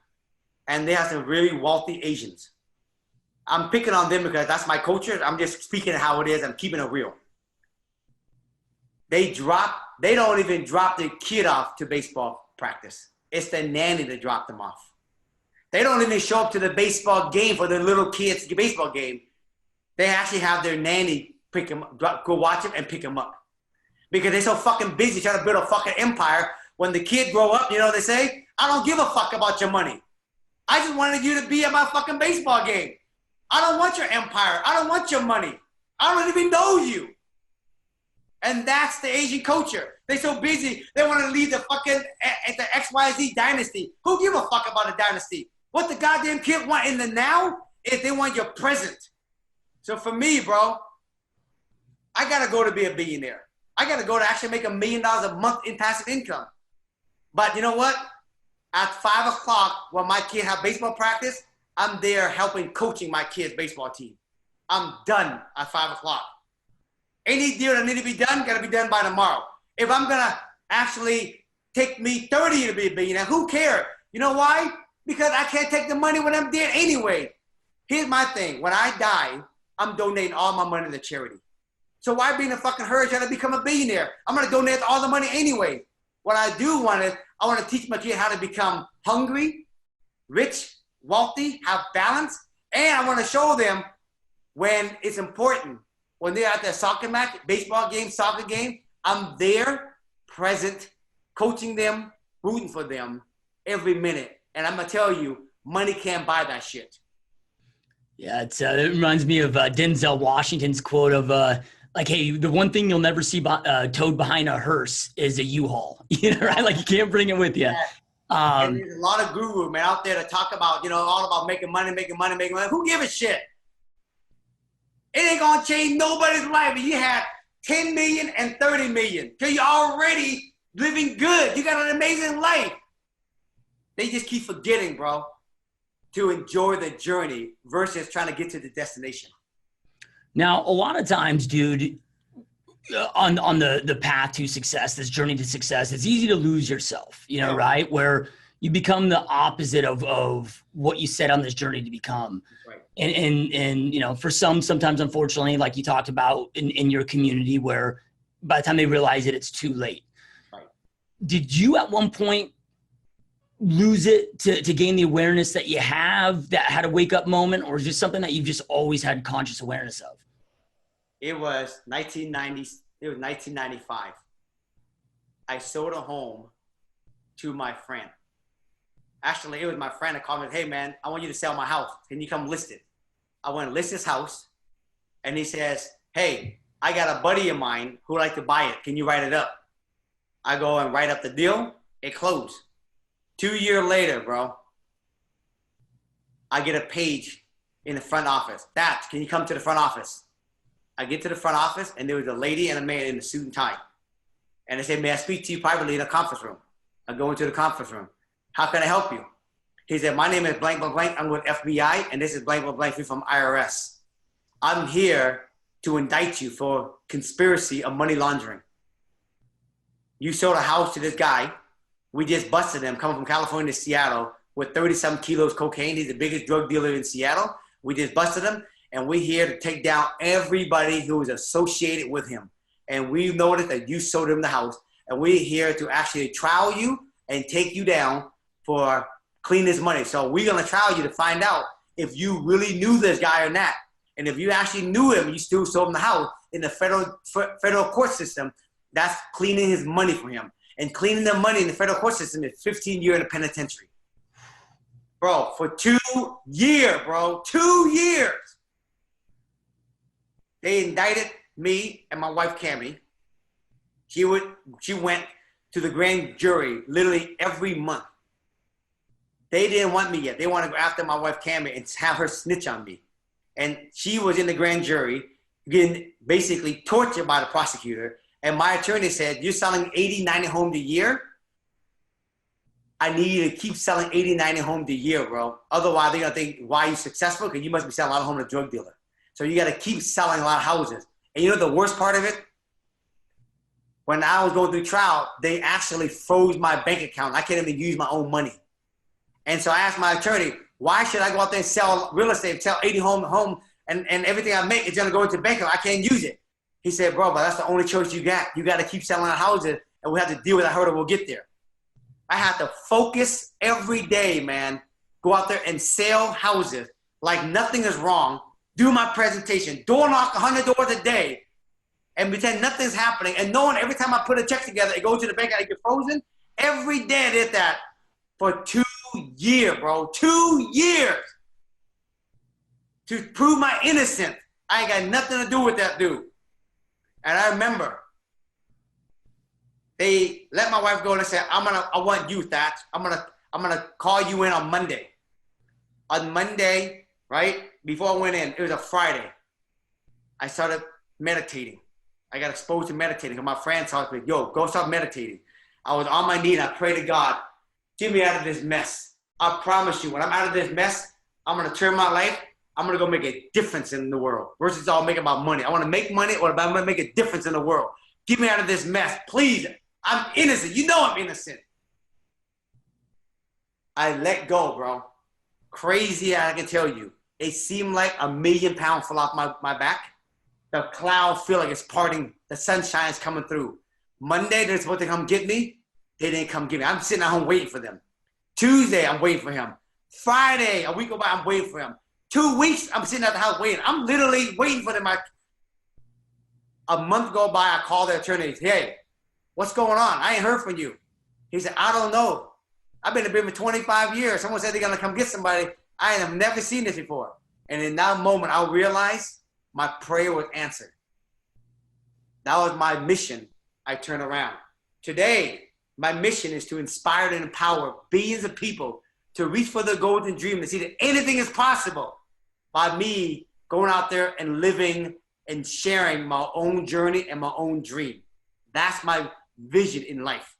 and they have some really wealthy Asians. I'm picking on them because that's my culture. I'm just speaking how it is. I'm keeping it real. They don't even drop their kid off to baseball practice. It's the nanny that dropped them off. They don't even show up to the baseball game for their little kids' baseball game. They actually have their nanny pick them up, go watch them and pick them up. Because they're so fucking busy trying to build a fucking empire. When the kid grow up, you know what they say? I don't give a fuck about your money. I just wanted you to be at my fucking baseball game. I don't want your empire. I don't want your money. I don't even know you. And that's the Asian culture. They're so busy, they want to leave the fucking at the XYZ dynasty. Who give a fuck about a dynasty? What the goddamn kid want in the now is they want your present. So for me, bro, I got to go to be a billionaire. I got to go to actually make $1 million a month in passive income. But you know what? At 5 o'clock, when my kid have baseball practice, I'm there helping coaching my kid's baseball team. I'm done at 5 o'clock. Any deal that need to be done, got to be done by tomorrow. If I'm going to actually take me 30 to be a billionaire, who cares? You know why? Because I can't take the money when I'm dead anyway. Here's my thing. When I die, I'm donating all my money to charity. So why be in a fucking hurry trying to become a billionaire? I'm going to donate all the money anyway. What I do want is I want to teach my kid how to become hungry, rich, wealthy, have balance, and I want to show them when it's important. When they're at their soccer match, baseball game, soccer game, I'm there, present, coaching them, rooting for them every minute. And I'm going to tell you, money can't buy that shit. Yeah, it reminds me of Denzel Washington's quote of, hey, the one thing you'll never see towed behind a hearse is a U-Haul. Right? Like, you can't bring it with you. And there's a lot of gurus, man, out there to talk about, all about making money. Who give a shit? It ain't going to change nobody's life. You had 10 million and 30 million because you're already living good. You got an amazing life. They just keep forgetting, bro, to enjoy the journey versus trying to get to the destination. Now, a lot of times, dude, on the path to success, this journey to success, it's easy to lose yourself, right? Where you become the opposite of what you set on this journey to become. Right. And for sometimes, unfortunately, like you talked about in your community, where by the time they realize it, it's too late. Right. Did you at one point lose it to gain the awareness that you have, that had a wake up moment, or is it something that you've just always had conscious awareness of? It was 1995. I sold a home to my friend. Actually, it was my friend that called me, hey man, I want you to sell my house. Can you come list it? I went and list his house, and he says, hey, I got a buddy of mine who would like to buy it. Can you write it up? I go and write up the deal. It closed. 2 years later, bro, I get a page in the front office. THACH, can you come to the front office? I get to the front office, and there was a lady and a man in a suit and tie. And they said, may I speak to you privately in a conference room? I go into the conference room. How can I help you? He said, my name is blank, blank, blank. I'm with FBI, and this is blank, blank, blank from IRS. I'm here to indict you for conspiracy of money laundering. You sold a house to this guy. We just busted him coming from California to Seattle with 30-some kilos cocaine. He's the biggest drug dealer in Seattle. We just busted him, and we're here to take down everybody who is associated with him. And we noticed that you sold him the house, and we're here to actually trial you and take you down for clean his money. So we're going to trial you to find out if you really knew this guy or not. And if you actually knew him, you still sold him the house in the federal court system, that's cleaning his money for him. And cleaning the money in the federal court system is 15 years in the penitentiary. Bro, for 2 years, bro, 2 years. They indicted me and my wife, Cammie. She went to the grand jury literally every month. They didn't want me yet. They want to go after my wife, Cammie, and have her snitch on me. And she was in the grand jury getting basically tortured by the prosecutor. And my attorney said, you're selling 80, 90 homes a year. I need you to keep selling 80, 90 homes a year, bro. Otherwise, they're going to think, why are you successful? Because you must be selling a lot of homes to a drug dealer. So you got to keep selling a lot of houses. And you know the worst part of it? When I was going through trial, they actually froze my bank account. I can't even use my own money. And so I asked my attorney, why should I go out there and sell real estate, sell 80 home, and everything I make is going to go into bank account? I can't use it. He said, bro, but that's the only choice you got. You got to keep selling houses, and we have to deal with that hurdle. We'll get there. I have to focus every day, man. Go out there and sell houses like nothing is wrong. Do my presentation. Door knock 100 doors a day and pretend nothing's happening. And knowing every time I put a check together, it goes to the bank and I get frozen. Every day I did that for 2 years, bro. 2 years. To prove my innocence. I ain't got nothing to do with that dude. And I remember they let my wife go and they said, I want you, Thatch. I'm gonna call you in on Monday. On Monday, right, before I went in, it was a Friday. I started meditating. I got exposed to meditating because my friend taught me, yo, go start meditating. I was on my knee and I prayed to God, get me out of this mess. I promise you, when I'm out of this mess, I'm gonna turn my life. I'm gonna go make a difference in the world versus all making about money. I wanna make money, or I'm gonna make a difference in the world. Get me out of this mess, please. I'm innocent. You know I'm innocent. I let go, bro. Crazy, I can tell you. It seemed like a million pounds fell off my back. The cloud feel like it's parting. The sunshine is coming through. Monday, they're supposed to come get me. They didn't come get me. I'm sitting at home waiting for them. Tuesday, I'm waiting for him. Friday, a week go by, I'm waiting for him. 2 weeks, I'm sitting at the house waiting. I'm literally waiting for them. A month go by, I call the attorney. Hey, what's going on? I ain't heard from you. He said, I don't know. I've been in business for 25 years. Someone said they're going to come get somebody. I have never seen this before. And in that moment, I realized my prayer was answered. That was my mission. I turned around. Today, my mission is to inspire and empower billions of people to reach for the golden dream and see that anything is possible by me going out there and living and sharing my own journey and my own dream. That's my vision in life.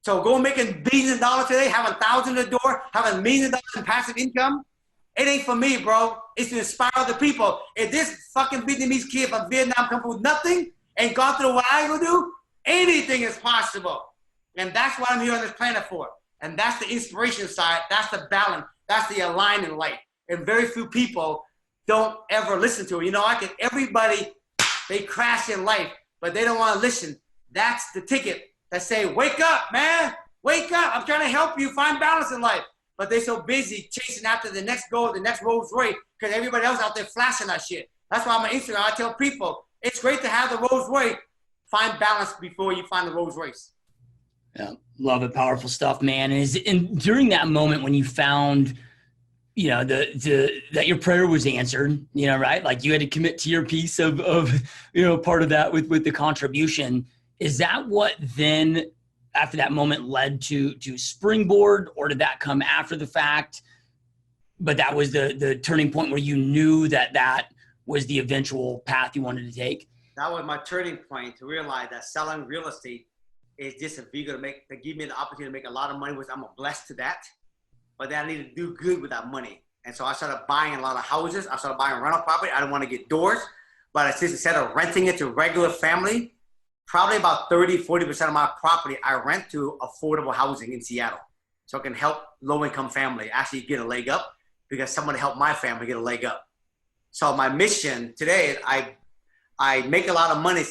So go making billions of dollars today, having thousands at the door, having millions of dollars in passive income. It ain't for me, bro. It's to inspire other people. If this fucking Vietnamese kid from Vietnam come from nothing and gone through what I will do, anything is possible. And that's what I'm here on this planet for. And that's the inspiration side. That's the balance. That's the alignment in life. And very few people don't ever listen to it. You know, everybody, they crash in life, but they don't want to listen. That's the ticket that say, wake up, man. Wake up. I'm trying to help you find balance in life. But they're so busy chasing after the next goal, the next Rolls Royce, because everybody else out there flashing that shit. That's why on my Instagram, I tell people, it's great to have the Rolls Royce. Find balance before you find the Rolls Royce. Yeah, love it. Powerful stuff, man. And during that moment when you found, you know, that your prayer was answered, you know, right? Like you had to commit to your piece of you know, part of that with the contribution. Is that what then after that moment led to Springboard, or did that come after the fact? But that was the turning point where you knew that was the eventual path you wanted to take? That was my turning point to realize that selling real estate is just a vehicle to give me the opportunity to make a lot of money, which I'm blessed to that. But then I need to do good with that money. And so I started buying a lot of houses. I started buying rental property. I didn't want to get doors, but instead of renting it to regular family, probably about 30–40% of my property I rent to affordable housing in Seattle. So I can help low-income family actually get a leg up, because someone helped my family get a leg up. So my mission today, I make a lot of money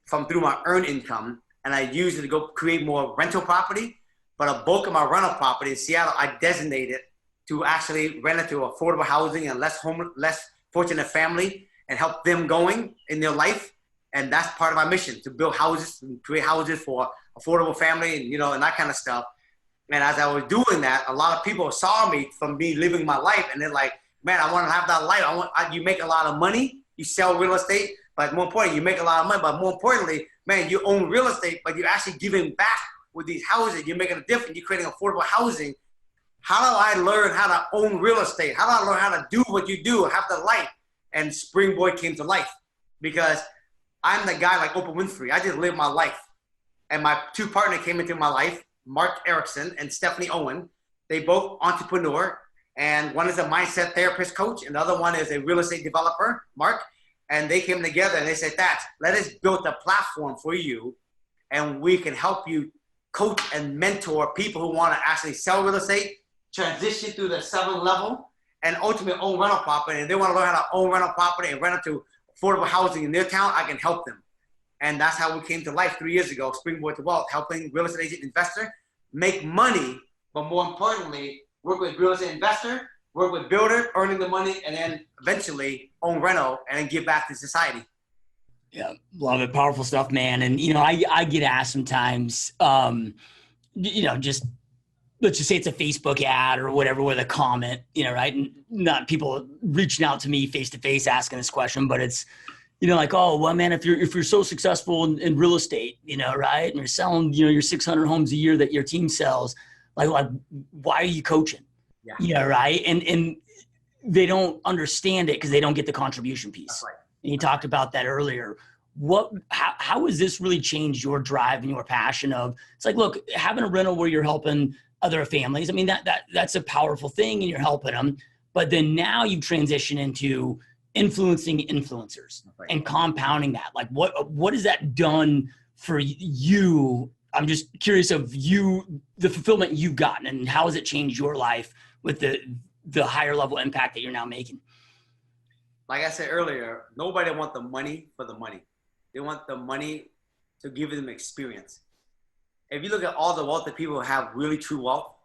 through my earned income, and I use it to go create more rental property. But a bulk of my rental property in Seattle, I designated to actually rent it to affordable housing and less fortunate family and help them going in their life. And that's part of my mission, to build houses and create houses for affordable family and, and that kind of stuff. And as I was doing that, a lot of people saw me from me living my life, and they're like, man, I want to have that life. You make a lot of money, you sell real estate, but more importantly, you make a lot of money, but more importantly, man, you own real estate, but you're actually giving back with these houses. You're making a difference. You're creating affordable housing. How do I learn how to own real estate? How do I learn how to do what you do, have the life? And Springboard came to life because I'm the guy like Oprah Winfrey. I just live my life. And my two partners came into my life, Mark Erickson and Stephanie Owen. They both entrepreneur. And one is a mindset therapist coach, and the other one is a real estate developer, Mark. And they came together and they said, "Thatch, let us build a platform for you, and we can help you coach and mentor people who want to actually sell real estate, transition through the 7th level, and ultimately own rental property. And they want to learn how to own rental property and rent it to affordable housing in their town. I can help them." And that's how we came to life 3 years ago, Springboard to Wealth, helping real estate agent investor make money, but more importantly, work with real estate investor, work with builder, earning the money, and then eventually own rental and then give back to society. Yeah, love it. Powerful stuff, man. And, I get asked sometimes, just let's just say it's a Facebook ad or whatever with a comment, right? And not people reaching out to me face-to-face asking this question, but it's, like, oh, well, man, if you're so successful in real estate, right, and you're selling, your 600 homes a year that your team sells, like why are you coaching? Yeah. Right. And they don't understand it because they don't get the contribution piece. That's right. And you talked about that earlier. How has this really changed your drive and your passion of, it's like, look, having a rental where you're helping other families. I mean, that's a powerful thing and you're helping them, but then now you transition into influencing influencers and compounding that. Like what has that done for you? I'm just curious of the fulfillment you've gotten, and how has it changed your life with the higher level impact that you're now making? Like I said earlier, nobody wants the money for the money. They want the money to give them experience. If you look at all the wealth that people have, really true wealth,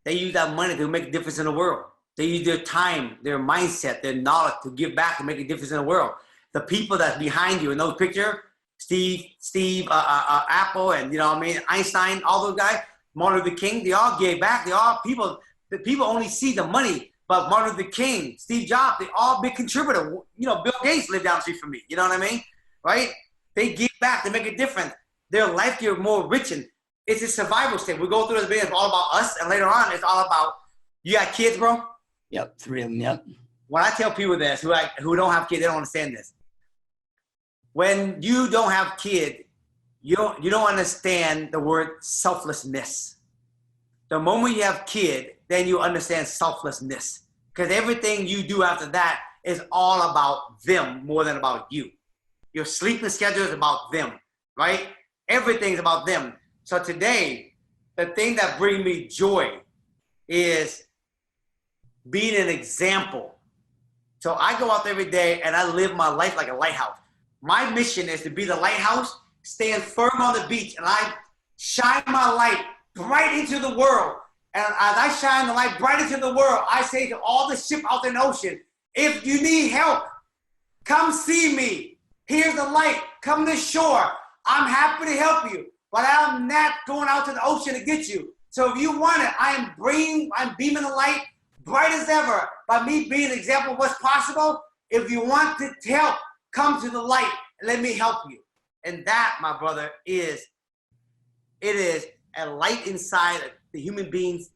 they use that money to make a difference in the world. They use their time, their mindset, their knowledge to give back and make a difference in the world. The people that's behind you in those pictures, Steve, Apple, and Einstein, all those guys, Martin Luther King, they all gave back. They all people. The people only see the money, but Martin Luther King, Steve Jobs, they all big contributor. Bill Gates lived down the street from me. You know what I mean? Right? They give back. They make a difference. Their life gets more rich, and it's a survival state. We go through this video, it's all about us, and later on, it's all about, you got kids, bro? Yep, 3 of them, yep. When I tell people this, who don't have kids, they don't understand this. When you don't have kids, you don't understand the word selflessness. The moment you have kids, then you understand selflessness. Because everything you do after that is all about them more than about you. Your sleeping schedule is about them, right? Everything's about them. So today, the thing that brings me joy is being an example. So I go out there every day and I live my life like a lighthouse. My mission is to be the lighthouse, stand firm on the beach, and I shine my light bright into the world. And as I shine the light bright into the world, I say to all the ship out in the ocean, if you need help, come see me. Here's the light. Come to shore. I'm happy to help you, but I'm not going out to the ocean to get you. So if you want it, I'm beaming the light bright as ever by me being an example of what's possible. If you want to help, come to the light and let me help you. And that, my brother, it is a light inside the human being's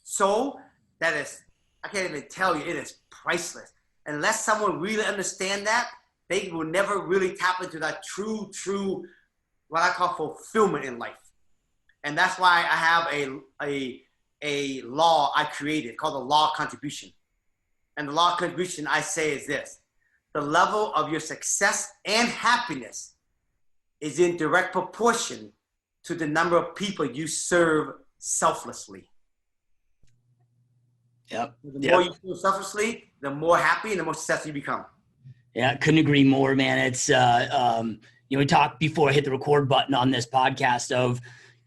soul that is, I can't even tell you, it is priceless. Unless someone really understand that, they will never really tap into that true, what I call fulfillment in life. And that's why I have a law I created called the law of contribution. And the law of contribution I say is this: the level of your success and happiness is in direct proportion to the number of people you serve selflessly. Yep. The more you feel selflessly, the more happy and the more successful you become. Yeah, couldn't agree more, man. It's, we talked before I hit the record button on this podcast of,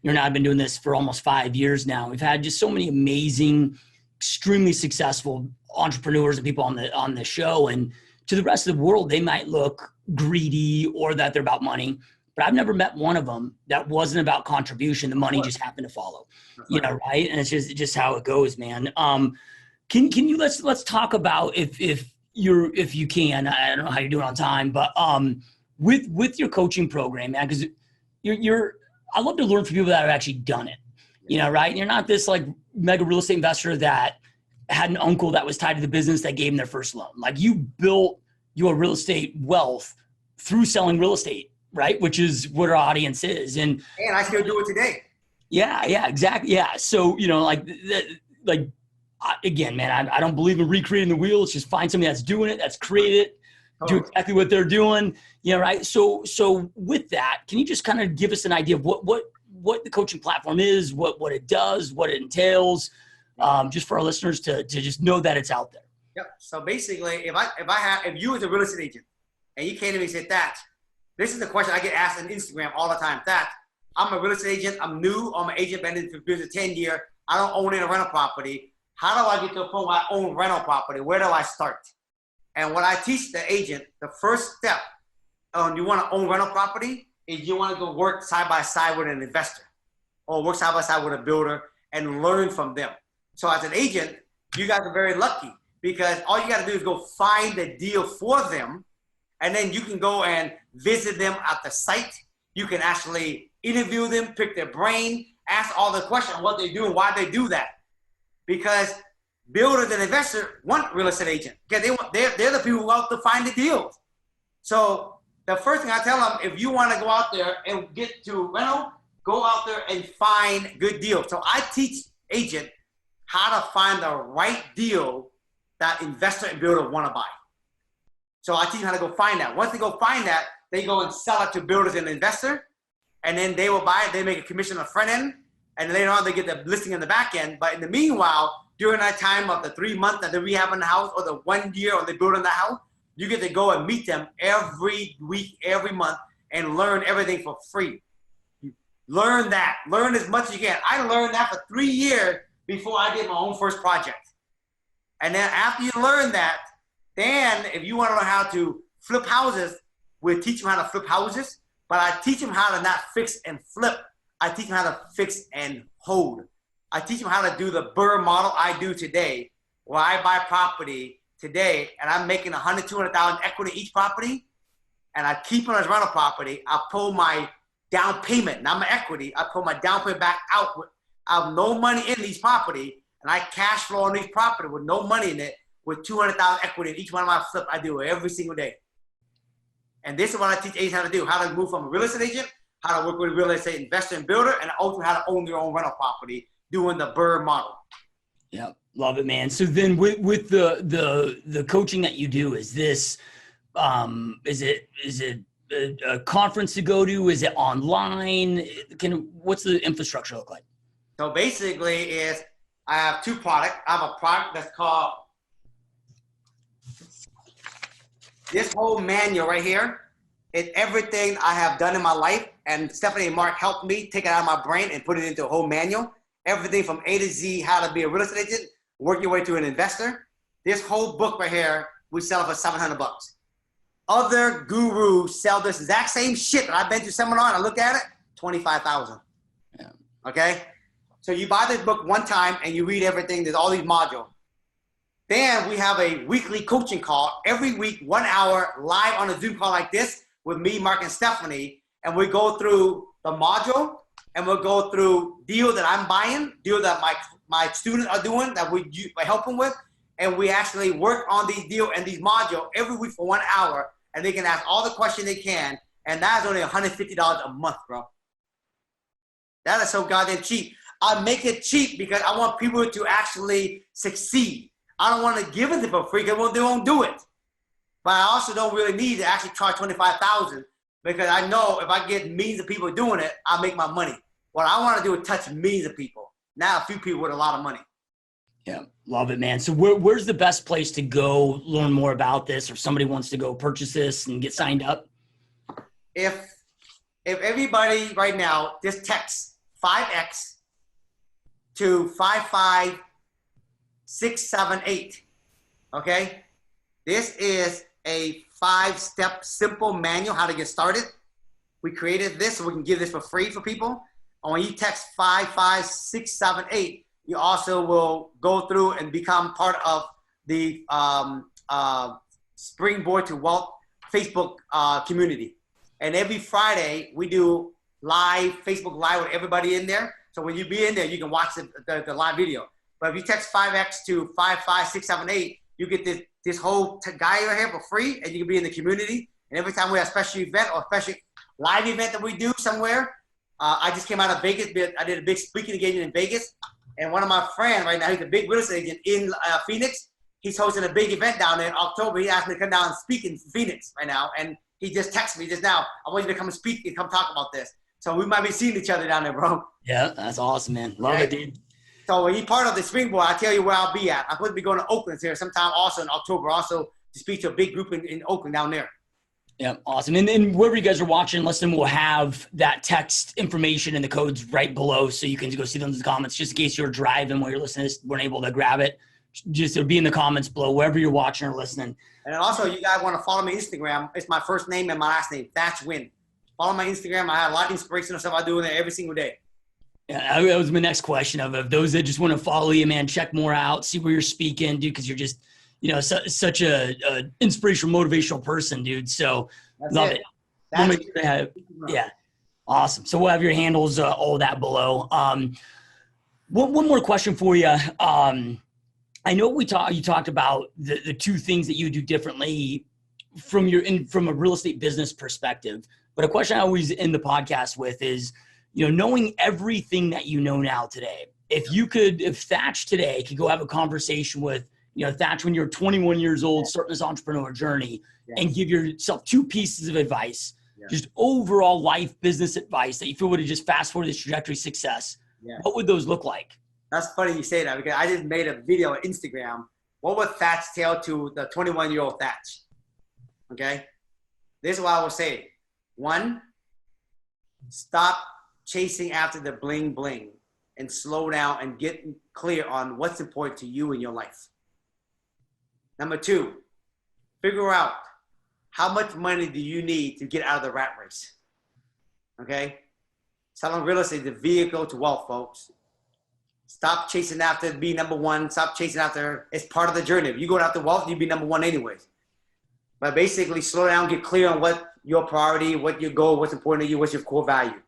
I've been doing this for almost 5 years now. We've had just so many amazing, extremely successful entrepreneurs and people on the show. And to the rest of the world, they might look greedy or that they're about money. But I've never met one of them that wasn't about contribution. The money just happened to follow, right? And it's just how it goes, man. Can you let's talk about if you can. I don't know how you're doing on time, but with your coaching program, man, because I love to learn from people that have actually done it, right? And you're not this like mega real estate investor that had an uncle that was tied to the business that gave him their first loan. Like you built your real estate wealth through selling real estate, right? Which is what our audience is. And I still do it today. Yeah, exactly. Yeah. So, again, man, I don't believe in recreating the wheel. It's just find somebody that's doing it, that's created, do exactly what they're doing. Right. So with that, can you just kind of give us an idea of what the coaching platform is, what it does, what it entails, just for our listeners to just know that it's out there? Yep. So basically, if you was a real estate agent and you came to me and said, "That, this is the question I get asked on Instagram all the time. That I'm a real estate agent. I'm new. I'm an agent, been in the business 10 years. I don't own any rental property. How do I get to a point where I own rental property? Where do I start?" And what I teach the agent, the first step on you want to own rental property is you want to go work side by side with an investor or work side by side with a builder and learn from them. So as an agent, you guys are very lucky because all you got to do is go find the deal for them. And then you can go and visit them at the site. You can actually interview them, pick their brain, ask all the questions on what they do and why they do that. Because builders and investors want real estate agents because they're the people who go out to find the deals. So the first thing I tell them, if you want to go out there and get to rental, go out there and find good deals. So I teach agent how to find the right deal that investor and builder want to buy. So I teach them how to go find that. Once they go find that, they go and sell it to builders and investor, and then they will buy it. They make a commission on the front end, and later on they get the listing in the back end. But in the meanwhile, during that time of the 3 months that they rehab in the house or the 1 year or they build in the house, you get to go and meet them every week, every month, and learn everything for free. Learn that. Learn as much as you can. I learned that for 3 years before I did my own first project. And then after you learn that, then if you want to learn how to flip houses, we'll teach them how to flip houses, but I teach them how to not fix and flip. I teach them how to fix and hold. I teach them how to do the BRRRR model I do today, where I buy property today and I'm making $100,000, $200,000 equity each property, and I keep it as rental property. I pull my down payment, not my equity. I pull my down payment back out. I have no money in these property, and I cash flow on these property with no money in it, with $200,000 equity in each one of my flip. I do it every single day. And this is what I teach agents how to do: how to move from a real estate agent, how to work with a real estate investor and builder, and also how to own your own rental property doing the BRRRR model. Yeah, love it, man. So then with the coaching that you do, is this is it a conference to go to? Is it online? What's the infrastructure look like? So basically I have two products. I have a product that's called this whole manual right here. It's everything I have done in my life, and Stephanie and Mark helped me take it out of my brain and put it into a whole manual. Everything from A to Z, how to be a real estate agent, work your way to an investor. This whole book right here, we sell it for $700. Other gurus sell this exact same shit that I've been to seminar and I look at it, $25,000. Yeah. Okay? So you buy this book one time and you read everything. There's all these modules. Then we have a weekly coaching call every week, 1 hour live on a Zoom call like this with me, Mark, and Stephanie. And we go through the module and we'll go through deal that I'm buying, deal that my students are doing that we help them with. And we actually work on these deals and these modules every week for 1 hour. And they can ask all the questions they can. And that is only $150 a month, bro. That is so goddamn cheap. I make it cheap because I want people to actually succeed. I don't want to give it for free because they won't do it. But I also don't really need to actually charge $25,000 because I know if I get millions of people doing it, I'll make my money. What I want to do is touch millions of people, not a few people with a lot of money. Yeah, love it, man. So where's the best place to go learn more about this, or somebody wants to go purchase this and get signed up? If everybody right now just text 5X to 55678, okay? This is a 5-step simple manual how to get started. We created this so we can give this for free for people. And when you text 55678, you also will go through and become part of the Springboard to Wealth Facebook community. And every Friday, we do live, Facebook Live with everybody in there. So when you be in there, you can watch the live video. But if you text 5X to 55678, you get this whole guy right here for free, and you can be in the community. And every time we have a special event or a special live event that we do somewhere, I just came out of Vegas. I did a big speaking engagement in Vegas. And one of my friends right now, he's a big real estate agent in Phoenix. He's hosting a big event down there in October. He asked me to come down and speak in Phoenix right now. And he just texted me just now, I want you to come and speak and come talk about this. So we might be seeing each other down there, bro. Yeah, that's awesome, man. Love it, dude. So when you're part of the Springboard, I'll tell you where I'll be at. I'm supposed to be going to Oakland here sometime also in October, also to speak to a big group in Oakland down there. Yeah, awesome. And then wherever you guys are watching and listening, we'll have that text information and the codes right below, so you can go see them in the comments, just in case you're driving while you're listening, weren't able to grab it. Just it'll be in the comments below, wherever you're watching or listening. And also, you guys want to follow me on Instagram. It's my first name and my last name, THACH NGUYEN. Follow my Instagram. I have a lot of inspirational stuff I do in there every single day. Yeah, that was my next question of those that just want to follow you, man, check more out, see where you're speaking, dude, because you're just, such a inspirational, motivational person, dude. So that's love it. We'll make sure to have, yeah, awesome. So we'll have your handles, all that below. One more question for you. I know you talked about the two things that you do differently from a real estate business perspective. But a question I always end the podcast with is, knowing everything that you know now today, if Thach today could go have a conversation with, Thach when you're 21 years old, starting this entrepreneur journey, and give yourself two pieces of advice, just overall life business advice that you feel would have just fast forwarded this trajectory of success, what would those look like? That's funny you say that, because I just made a video on Instagram. What would Thach tell to the 21-year-old Thach? Okay? This is what I would say. 1, stop chasing after the bling bling and slow down and get clear on what's important to you in your life. Number 2, figure out how much money do you need to get out of the rat race. Okay? Selling real estate is the vehicle to wealth, folks. Stop chasing after being number one. Stop chasing after, it's part of the journey. If you go after wealth, you'll be number one anyways. But basically, slow down, get clear on what your priority, what your goal, what's important to you, what's your core value.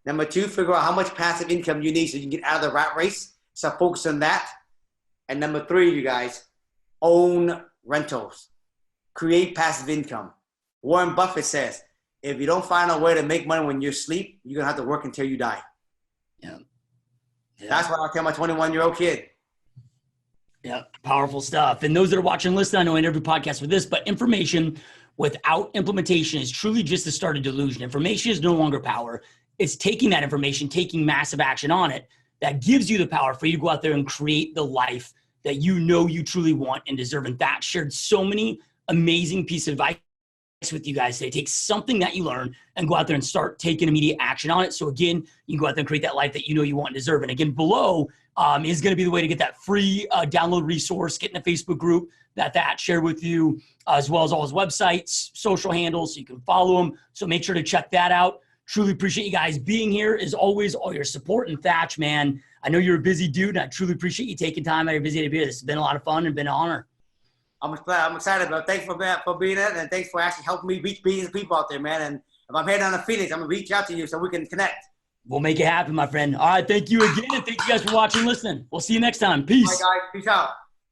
Number 2, figure out how much passive income you need so you can get out of the rat race. So focus on that. And number 3, you guys, own rentals. Create passive income. Warren Buffett says, if you don't find a way to make money when you sleep, you're going to have to work until you die. Yeah. That's what I'll tell my 21-year-old kid. Yeah, powerful stuff. And those that are watching, listen, I know I interview podcasts with this, but information without implementation is truly just the start of delusion. Information is no longer power. It's taking that information, taking massive action on it, that gives you the power for you to go out there and create the life that you truly want and deserve. And that shared so many amazing pieces of advice with you guys today. Take something that you learn and go out there and start taking immediate action on it. So again, you can go out there and create that life that you want and deserve. And again, below is going to be the way to get that free download resource, get in the Facebook group that shared with you, as well as all his websites, social handles, so you can follow him. So make sure to check that out. Truly appreciate you guys being here. As always, all your support. And Thach, man, I know you're a busy dude, and I truly appreciate you taking time out of your busy day to be here. This has been a lot of fun and been an honor. I'm excited, bro. Thanks for being there, and thanks for actually helping me reach billions of people out there, man. And if I'm heading down to Phoenix, I'm going to reach out to you so we can connect. We'll make it happen, my friend. All right, thank you again. Thank you guys for watching and listening. We'll see you next time. Peace. All right, guys. Peace out.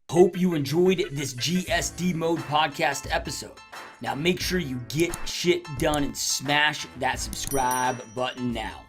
Hope you enjoyed this GSD Mode podcast episode. Now make sure you get shit done and smash that subscribe button now.